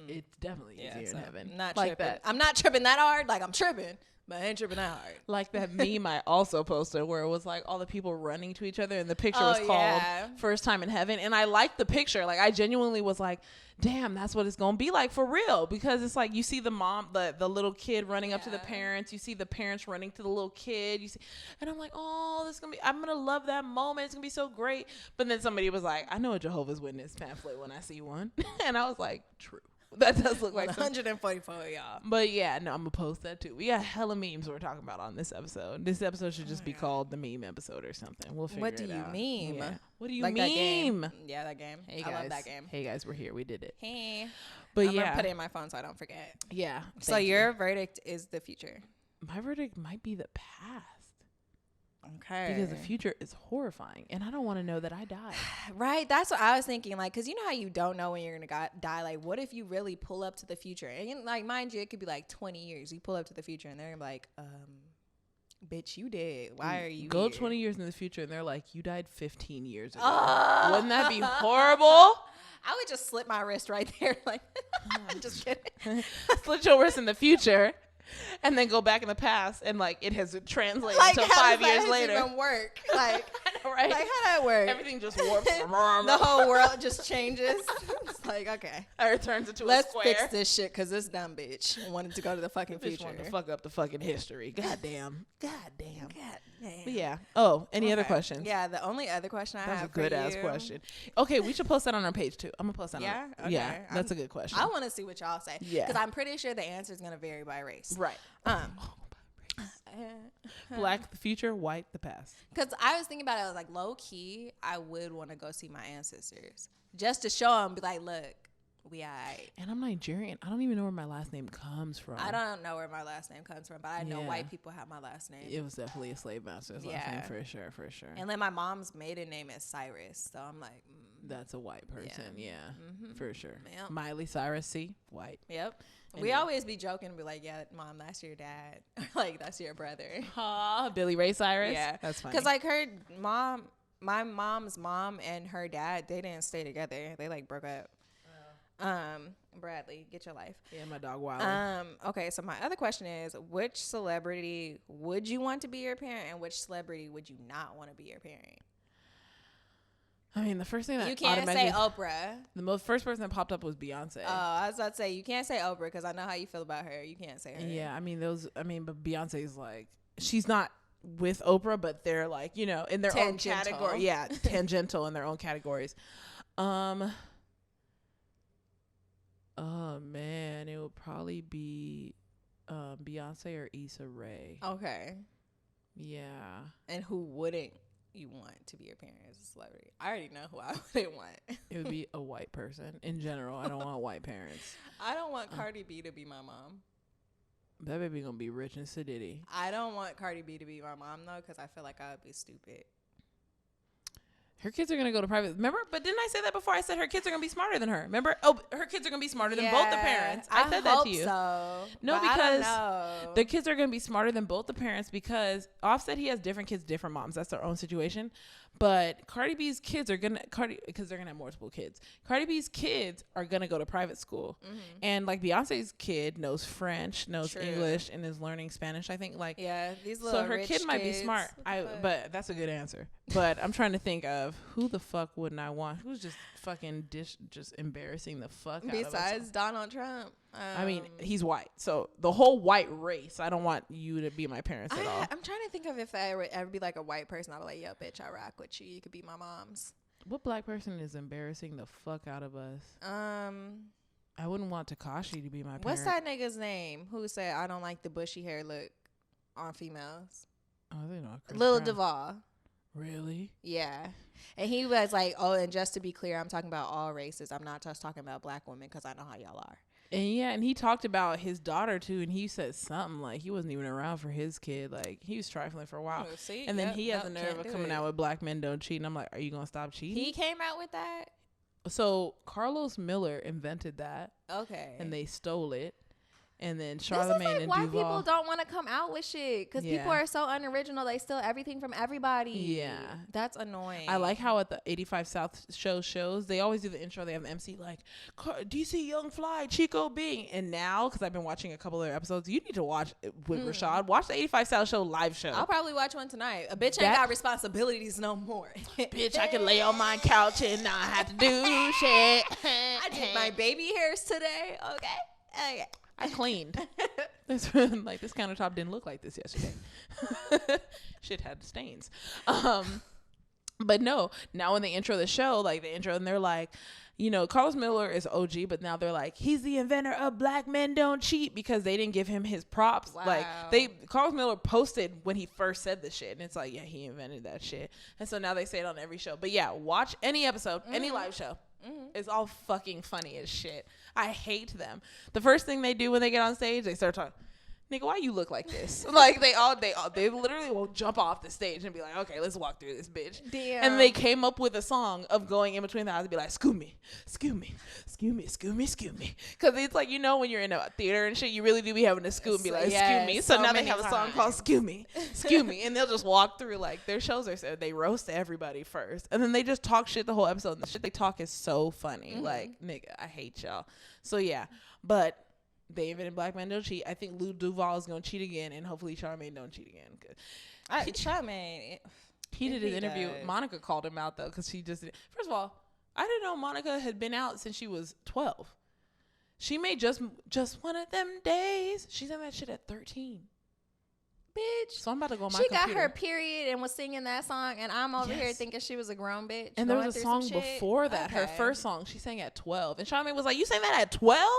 it's definitely easier in heaven. Not like tripping. that. I'm not tripping that hard. Like, I'm tripping, but I ain't tripping that hard. Like that meme I also posted where it was like all the people running to each other, and the picture was called "First Time in Heaven." And I liked the picture. Like, I genuinely was like, damn, that's what it's gonna be like for real, because it's like you see the mom, the little kid running up to the parents, you see the parents running to the little kid, you see, and I'm like, oh, this is gonna be, I'm gonna love that moment, it's gonna be so great. But then somebody was like, I know a Jehovah's Witness pamphlet when I see one. And I was like, true, that does look like 144, y'all. But yeah, no, I'm gonna post that too. We got hella memes we're talking about on this episode. This episode should just be called the meme episode or something. We'll figure it out. What do you meme? Yeah. What do you like meme? That game. Yeah, that game. Hey I guys. love that game. Hey guys, we're here. We did it. Hey. But I'm gonna put it in my phone so I don't forget. Yeah. So your verdict is the future. My verdict might be the past. Okay. Because the future is horrifying, and I don't want to know that I die. Right. That's what I was thinking. Like, because you know how you don't know when you're gonna die. Like, what if you really pull up to the future? And like, mind you, it could be like 20 years. You pull up to the future, and they're like, bitch, you did. Why are you go here? 20 years in the future, and they're like, you died 15 years ago. Wouldn't that be horrible? I would just slip my wrist right there. Like, I'm just kidding. Slit your wrist in the future, and then go back in the past, and like it has translated like, until 5 years later. Even work? Like, I know, right? Like, how that work? Everything just warps. The whole world just changes. It's like, okay, it turns into let's a square. fix this shit because this dumb bitch wanted to go to the fucking future. Wanted to fuck up the fucking history. Goddamn. Goddamn. But yeah. Oh, any other questions? Yeah, the only other question I have for you. That's a good ass question. Okay, we should post that on our page too. I'm gonna post that. Yeah. Okay. Yeah, that's a good question. I want to see what y'all say. Yeah. Because I'm pretty sure the answer is gonna vary by race. Right. Black the future, white the past. Because I was thinking about it, I was like, low key, I would want to go see my ancestors just to show them, be like, look, we alright. And I'm Nigerian. I don't even know where my last name comes from. I don't know where my last name comes from, but I know white people have my last name. It was definitely a slave master's last name for sure. And then my mom's maiden name is Cyrus, so I'm like, that's a white person, for sure. Yep. Miley Cyrus, C, white. Yep. We always be joking and be like, yeah, mom, that's your dad. Like, that's your brother. Billy Ray Cyrus? Yeah. That's funny. Because, like, my mom's mom and her dad, they didn't stay together. They, like, broke up. Bradley, get your life. Yeah, my dog Wiley. Okay, so my other question is, which celebrity would you want to be your parent, and which celebrity would you not want to be your parent? I mean, the first thing that you can't say Oprah. The first person that popped up was Beyonce. Oh, I was about to say you can't say Oprah because I know how you feel about her. You can't say her. Yeah, but Beyonce's like, she's not with Oprah, but they're like, you know, in their own category. Yeah, tangential in their own categories. Oh man, it would probably be Beyonce or Issa Rae. Okay. Yeah. And who wouldn't you want to be your parent as a celebrity? I already know who I wouldn't want. It would be a white person. In general, I don't want white parents. I don't want Cardi B to be my mom. That baby gonna be rich and sedity. I don't want Cardi B to be my mom though, because I feel like I would be stupid. Her kids are going to go to private. Remember? But didn't I say that before? I said her kids are going to be smarter than her. Remember? Oh, her kids are going to be smarter than both the parents. I said that to you. So, no, because the kids are going to be smarter than both the parents because Offset, he has different kids, different moms. That's their own situation. But Cardi B's kids are going to, because they're going to have multiple kids. Cardi B's kids are going to go to private school. Mm-hmm. And like Beyonce's kid knows French, knows English, and is learning Spanish. I think like, these little so her rich kid might be kids. smart. But that's a good answer. But I'm trying to think of who the fuck wouldn't I want? Who's just fucking just embarrassing the fuck out of us. Besides Donald Trump. I mean, he's white. So the whole white race, I don't want you to be my parents at all. I'm trying to think of if I would ever be like a white person. I'd be like, yo, bitch, I rock with you. You could be my mom's. What black person is embarrassing the fuck out of us? I wouldn't want Tekashi to be my parent. What's that nigga's name who said, I don't like the bushy hair look on females? Oh, they know. Lil Duval. Really? Yeah. And he was like, oh, and just to be clear, I'm talking about all races. I'm not just talking about black women because I know how y'all are. And he talked about his daughter too, and he said something like he wasn't even around for his kid. Like he was trifling for a while. Oh, see? And then he has the nerve of coming out with black men don't cheat. And I'm like, are you gonna stop cheating? He came out with that? So Carlos Miller invented that. Okay. And they stole it. And then Charlamagne and why Duval. People don't want to come out with shit because people are so unoriginal. They steal everything from everybody. Yeah, that's annoying. I like how at the 85 South shows they always do the intro. They have the MC like DC Young Fly, Chico Bing, and now because I've been watching a couple of their episodes, you need to watch with Rashad. Watch the 85 South show live show. I'll probably watch one tonight. A bitch ain't got responsibilities no more. Bitch, I can lay on my couch and not have to do shit. I did my baby hairs today. Okay. I cleaned. This countertop didn't look like this yesterday. Shit had stains. But no, now when they intro the show, like the intro, and they're like, you know, Carlos Miller is OG, but now they're like, he's the inventor of Black Men Don't Cheat because they didn't give him his props. Wow. Like Carlos Miller posted when he first said the shit, and it's like, yeah, he invented that shit. And so now they say it on every show. But yeah, watch any episode, any live show. Mm-hmm. It's all fucking funny as shit. I hate them. The first thing they do when they get on stage, they start talking, nigga, why you look like this? Like they literally will jump off the stage and be like, okay, let's walk through this bitch. Damn. And they came up with a song of going in between the eyes and be like, scoop me. Cause it's like, you know, when you're in a theater and shit, you really do be having to scoop and be like, scoop me. So now they have a song called Scoop Me. And they'll just walk through, like, their shows are so, they roast everybody first. And then they just talk shit the whole episode. And the shit they talk is so funny. Mm-hmm. Like, nigga, I hate y'all. So yeah, but they invented Black Men Don't Cheat. I think Lil Duval is going to cheat again, and hopefully Charlamagne don't cheat again. Charlamagne. He did his interview. Monica called him out, though, because she just did. First of all, I didn't know Monica had been out since she was 12. She made just one of them days. She's in that shit at 13. Bitch. So I'm about to go on my computer. She got her period and was singing that song, and I'm over here thinking she was a grown bitch. And there was a song before that, her first song, she sang at 12. And Charlamagne was like, you sang that at 12?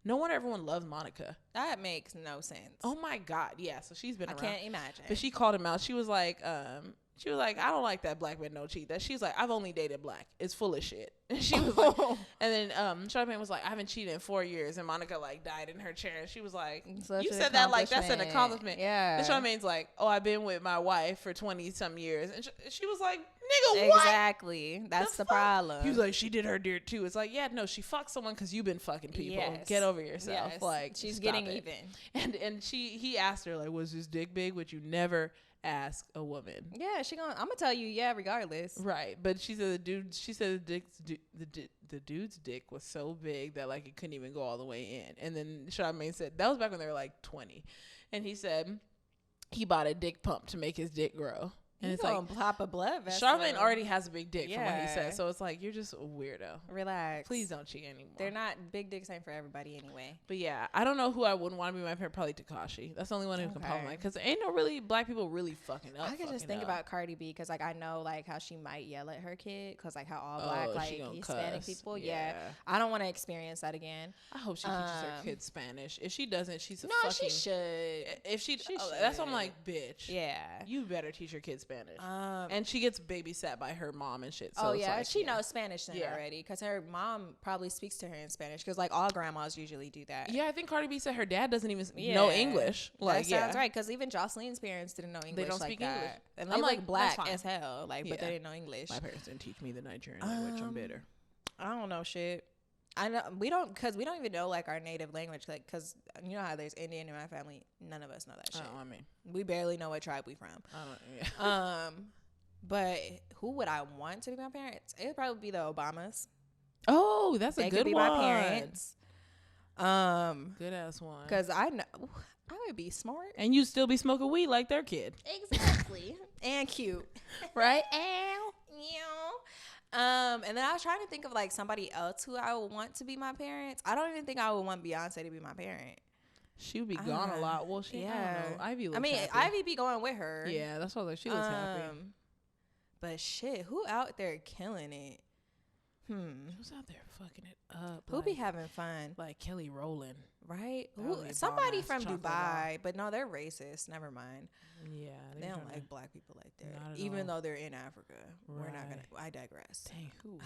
No wonder everyone loves Monica. That makes no sense. Oh my God. Yeah. So she's been around. I can't imagine. But she called him out. She was like, I don't like that Black Men Don't Cheat. That she's like, I've only dated black. It's full of shit. And she was like, and then Charlamagne was like, I haven't cheated in 4 years. And Monica like died in her chair. And she was like, you said that like that's an accomplishment. Yeah. And Charlamagne's like, oh, I've been with my wife for 20 some years. And she was like, nigga, what? Exactly. That's the problem. He was like, she did her dirt too. It's like, yeah, no, she fucked someone because you've been fucking people. Yes. Get over yourself. Yes. Like, she's getting even. And he asked her like, was his dick big? Which you never ask a woman. Yeah, I'm gonna tell you, yeah, regardless. Right, but she said the dude's dick was so big that like it couldn't even go all the way in. And then Charmaine said that was back when they were like 20, and he said he bought a dick pump to make his dick grow. And it's like pop a blood vessel. Charmaine already has a big dick from what he said, so it's like you're just a weirdo. Relax. Please don't cheat anymore. They're not big dicks ain't for everybody anyway. But yeah, I don't know who I wouldn't want to be my parent. Probably Tekashi. That's the only one who can probably because ain't no really black people really fucking up. I can just think about Cardi B because like I know like how she might yell at her kid because like how all black like Hispanic people. Yeah, I don't want to experience that again. I hope she teaches her kids Spanish. If she doesn't, she's she should. If she that's what I'm like, bitch. Yeah, you better teach your kids Spanish. And she gets babysat by her mom and shit. So she knows Spanish then already because her mom probably speaks to her in Spanish because like all grandmas usually do that. Yeah, I think Cardi B said her dad doesn't even know English. Like, that sounds right because even Jocelyn's parents didn't know English. They don't speak English, and they like black as hell. Like, but they didn't know English. My parents didn't teach me the Nigerian language. I'm bitter. I don't know shit. I know we don't even know like our native language, like because you know how there's Indian in my family. None of us know that shit. I mean, we barely know what tribe we from. But who would I want to be my parents? It would probably be the Obamas. Oh, that's a good one. They could be my parents. Good ass one. Because I know I would be smart, and you still be smoking weed like their kid. Exactly, and cute, right? And then I was trying to think of like somebody else who I would want to be my parents. I don't even think I would want Beyonce to be my parent. She would be gone a lot. Well, I don't know. Ivy looks happy. Ivy be going with her. Yeah, that's what she looks happy. But shit, who out there killing it? Who's out there fucking it up? Who be having fun? Like Kelly Rowland. Right? Somebody from Dubai. But no, they're racist. Never mind. Yeah. They don't like black people like that. Even though they're in Africa. Right. We're not going to. I digress. Dang, who would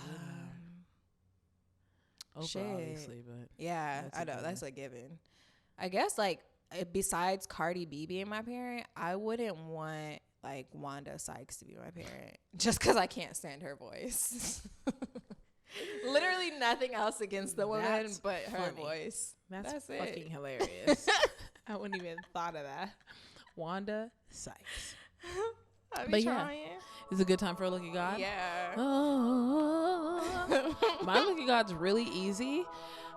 Oprah, obviously, but. Yeah, I know. That's a given. I guess, like, besides Cardi B being my parent, I wouldn't want like Wanda Sykes to be my parent just because I can't stand her voice. Literally nothing else against the woman but her voice. That's fucking hilarious. I wouldn't even thought of that. Wanda Sykes. But trying. It's a good time for a look at God. Yeah. My look at God's really easy.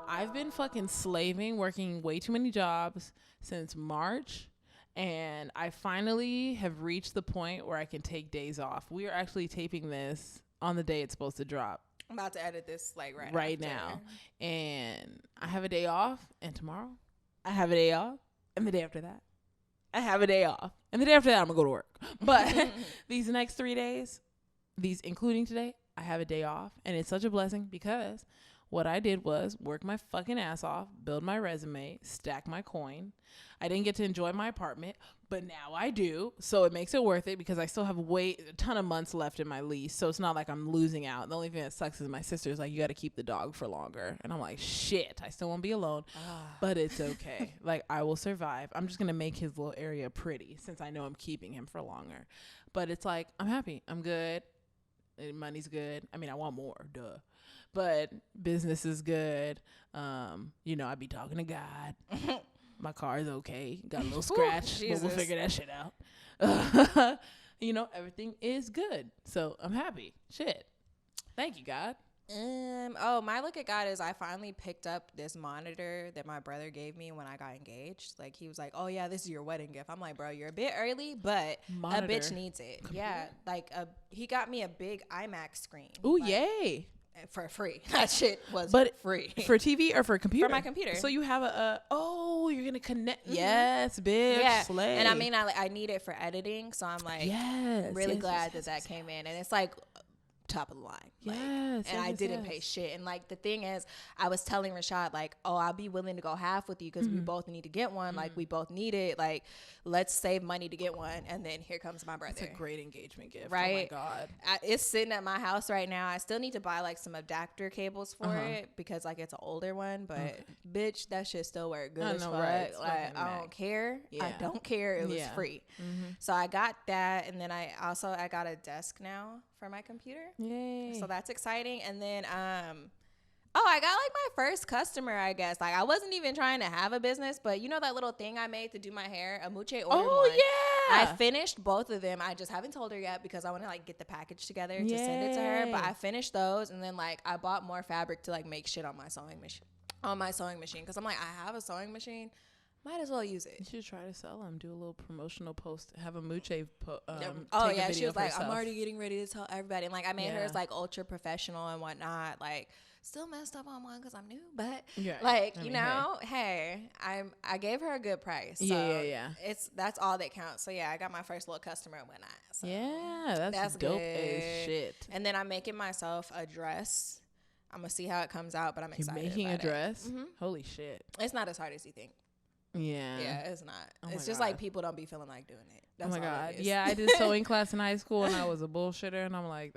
I've been fucking slaving, working way too many jobs since March. And I finally have reached the point where I can take days off. We are actually taping this on the day it's supposed to drop. I'm about to edit this like right now. And I have a day off. And tomorrow I have a day off. And the day after that I have a day off. And the day after that I'm going to go to work. But these next 3 days, these including today, I have a day off. And it's such a blessing because what I did was work my fucking ass off, build my resume, stack my coin. I didn't get to enjoy my apartment, but now I do. So it makes it worth it because I still have a ton of months left in my lease. So it's not like I'm losing out. The only thing that sucks is my sister's like, you got to keep the dog for longer. And I'm like, shit, I still won't be alone. But it's okay. Like, I will survive. I'm just going to make his little area pretty since I know I'm keeping him for longer. But it's like, I'm happy. I'm good. Money's good. I mean, I want more. Duh. But business is good. I be talking to God. My car is okay. Got a little scratch, but we'll figure that shit out. Everything is good. So I'm happy. Shit. Thank you, God. My look at God is I finally picked up this monitor that my brother gave me when I got engaged. Like, he was like, oh yeah, this is your wedding gift. I'm like, bro, you're a bit early, but a bitch needs it. Computer? Yeah. Like he got me a big IMAX screen. Ooh, yay. For free. That shit was free. For TV or for a computer? For my computer. So you have you're going to connect. Mm-hmm. Yes, bitch. Yeah. Slay. And I mean, I need it for editing. So I'm like, really glad that came in. And it's like top of the line. I didn't pay shit. And like the thing is, I was telling Rashad like, oh, I'll be willing to go half with you because we both need to get one. Like we both need it. Like let's save money to get one. And then here comes my brother. It's a great engagement gift. Right? Oh my God. It's sitting at my house right now. I still need to buy like some adapter cables for it because like it's an older one. But bitch, that shit still work good as fuck. Right? Like I don't care. Yeah. I don't care. It was free. Mm-hmm. So I got that. And then I got a desk now for my computer. Yay. So that's exciting. And then I got like my first customer, I guess. Like I wasn't even trying to have a business, but you know that little thing I made to do my hair? Amuche ordered one. I finished both of them. I just haven't told her yet because I want to like get the package together to send it to her. But I finished those, and then like I bought more fabric to like make shit on my sewing machine. Because I'm like, I have a sewing machine. Might as well use it. You should try to sell them. Do a little promotional post. Have a Mooche she was like, I'm already getting ready to tell everybody. And like I made hers like ultra professional and whatnot. Like still messed up on one because I'm new, but like I mean, I gave her a good price. So that's all that counts. So yeah, I got my first little customer and whatnot. So that's dope as shit. And then I'm making myself a dress. I'm gonna see how it comes out, but I'm excited. You're making about a dress? Mm-hmm. Holy shit! It's not as hard as you think. Yeah, it's not. It's just like people don't be feeling like doing it. That's oh my God. Yeah, I did sewing class in high school and I was a bullshitter, and I'm like,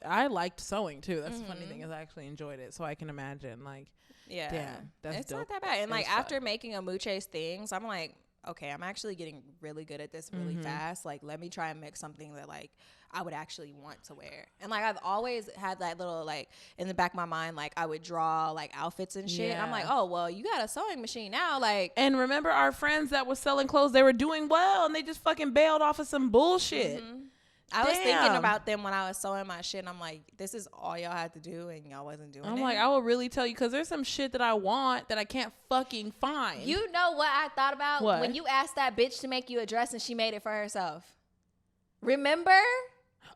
I liked sewing too. That's the funny thing is I actually enjoyed it, so I can imagine like, damn, that's it's dope. not that bad. And like after making a Mooche's things, I'm like, okay, I'm actually getting really good at this really fast. Like, let me try and make something that like I would actually want to wear. And like I've always had that little like in the back of my mind, like I would draw like outfits and shit. I'm like, oh well, you got a sewing machine now, like. And remember our friends that was selling clothes, they were doing well and they just fucking bailed off of some bullshit. I was thinking about them when I was sewing my shit, and I'm like, this is all y'all had to do, and y'all wasn't doing it. I'm like, I will really tell you, because there's some shit that I want that I can't fucking find. You know what I thought about? What? When you asked that bitch to make you a dress and she made it for herself. Remember?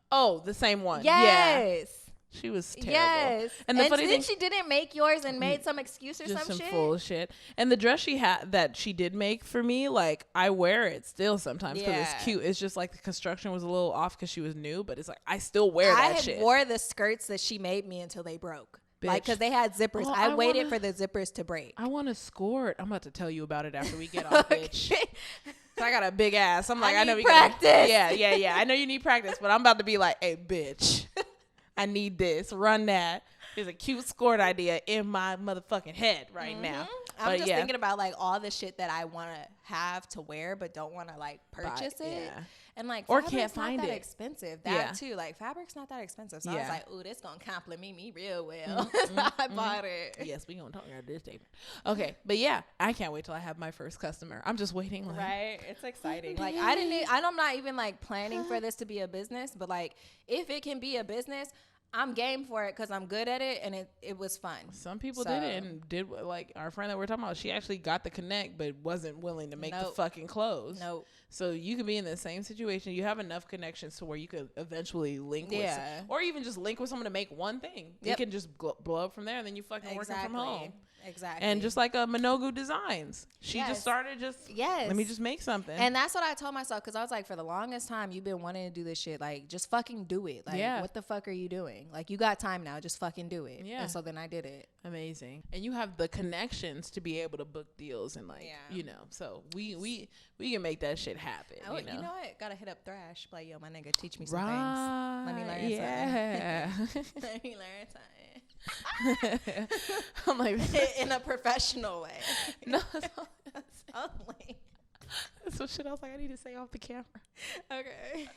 Oh, the same one. Yes. Yeah. She was terrible. Yes. And the funny thing, she didn't make yours and made some excuse or just some shit. Full shit. And the dress she had that she did make for me, like I wear it still sometimes because it's cute. It's just like the construction was a little off because she was new, but it's like I still wear that shit. I wore the skirts that she made me until they broke. Bitch. Like, because they had zippers. I waited for the zippers to break. I want a skirt. I'm about to tell you about it after we get off, bitch. So I got a big ass. I'm like, I know you practice. Yeah. I know you need practice, but I'm about to be like, hey, bitch, I need this. Run that. There's a cute skirt idea in my motherfucking head right now. I'm just thinking about like all the shit that I want to have to wear, but don't want to like purchase it. Yeah. And like, or can't find not that expensive. That too, like fabric's not that expensive. So I was like, ooh, this gonna compliment me real well. I bought it. Yes, we gonna talk about this statement. Okay, but yeah, I can't wait till I have my first customer. I'm just waiting. Like, right, it's exciting. Like I'm not even like planning for this to be a business, but like if it can be a business, I'm game for it because I'm good at it, and it was fun. Some people did it and did like our friend that we're talking about. She actually got the connect, but wasn't willing to make the fucking clothes. Nope. So you could be in the same situation. You have enough connections to where you could eventually link with, or even just link with someone to make one thing. It can just blow up from there, and then you fucking working from home. Exactly. And just like Minogu Designs, she just started let me just make something. And that's what I told myself, because I was like, for the longest time, you've been wanting to do this shit. Like, just fucking do it. Like, what the fuck are you doing? Like, you got time now. Just fucking do it. Yeah. And so then I did it. Amazing. And you have the connections to be able to book deals and like, you know, so we can make that shit happen. You know what? Gotta hit up Thrash. Like, yo, my nigga, teach me some things. Let me learn something. Let me learn something. I'm like, in a professional way. No, that's some shit I was like, I need to say off the camera. Okay.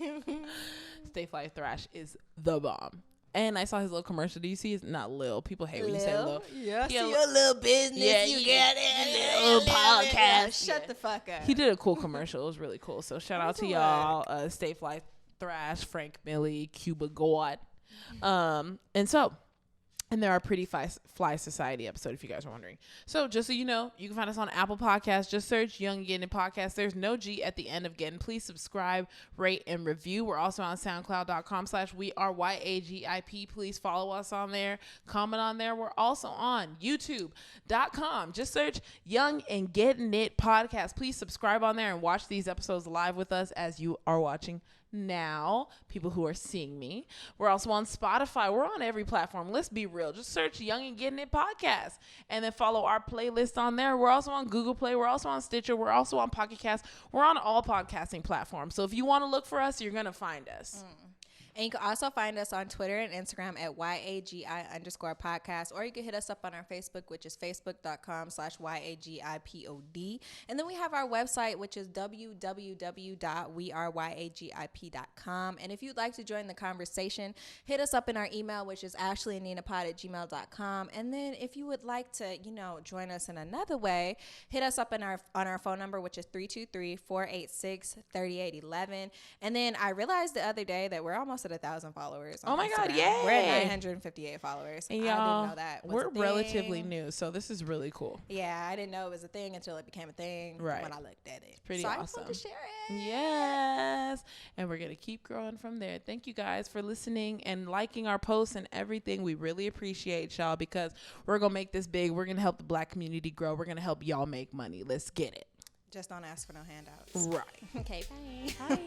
Stay Fly Thrash is the bomb. And I saw his little commercial. Do you see? It's not Lil. People hate when you say Lil. Yeah, see your little business. Yeah, you get it. Little podcast. Shut the fuck up. He did a cool commercial. It was really cool. So shout out to y'all. Stay Fly Thrash, Frank Millie, Cuba God. And there are Pretty Fly Society episode, if you guys are wondering. So just so you know, you can find us on Apple Podcasts. Just search Young Gettin Podcast. There's no G at the end of Gettin. Please subscribe, rate, and review. We're also on SoundCloud.com/WeAreYAGIP. Please follow us on there. Comment on there. We're also on YouTube.com. Just search Young and Gettin It Podcast. Please subscribe on there and watch these episodes live with us as you are watching now, people who are seeing me. We're also on Spotify. We're on every platform. Let's be real. Just search Young and Gettin It Podcast and then follow our playlist on there. We're also on GooglePlay. We're also on Stitcher. We're also on Pocket Cast. We're on all podcasting platforms. So if you want to look for us, you're going to find us. And you can also find us on Twitter and Instagram at YAGI_podcast, or you can hit us up on our Facebook, which is facebook.com/YAGIPOD. And then we have our website, which is www.weareyagip.com. And if you'd like to join the conversation, hit us up in our email, which is Ashleyandninapod@gmail.com. And then if you would like to, join us in another way, hit us up on our phone number, which is 323-486-3811. And then I realized the other day that we're almost at 1,000 followers. Oh my God, Instagram. yay! We're at 958 followers. And y'all, I didn't know that was we're a thing. relatively new, so this is really cool. Yeah, I didn't know it was a thing until it became a thing when I looked at it. Pretty awesome. So I wanted to share it. Yes. And we're going to keep growing from there. Thank you guys for listening and liking our posts and everything. We really appreciate y'all because we're going to make this big. We're going to help the Black community grow. We're going to help y'all make money. Let's get it. Just don't ask for no handouts. Right. Okay, bye. Bye.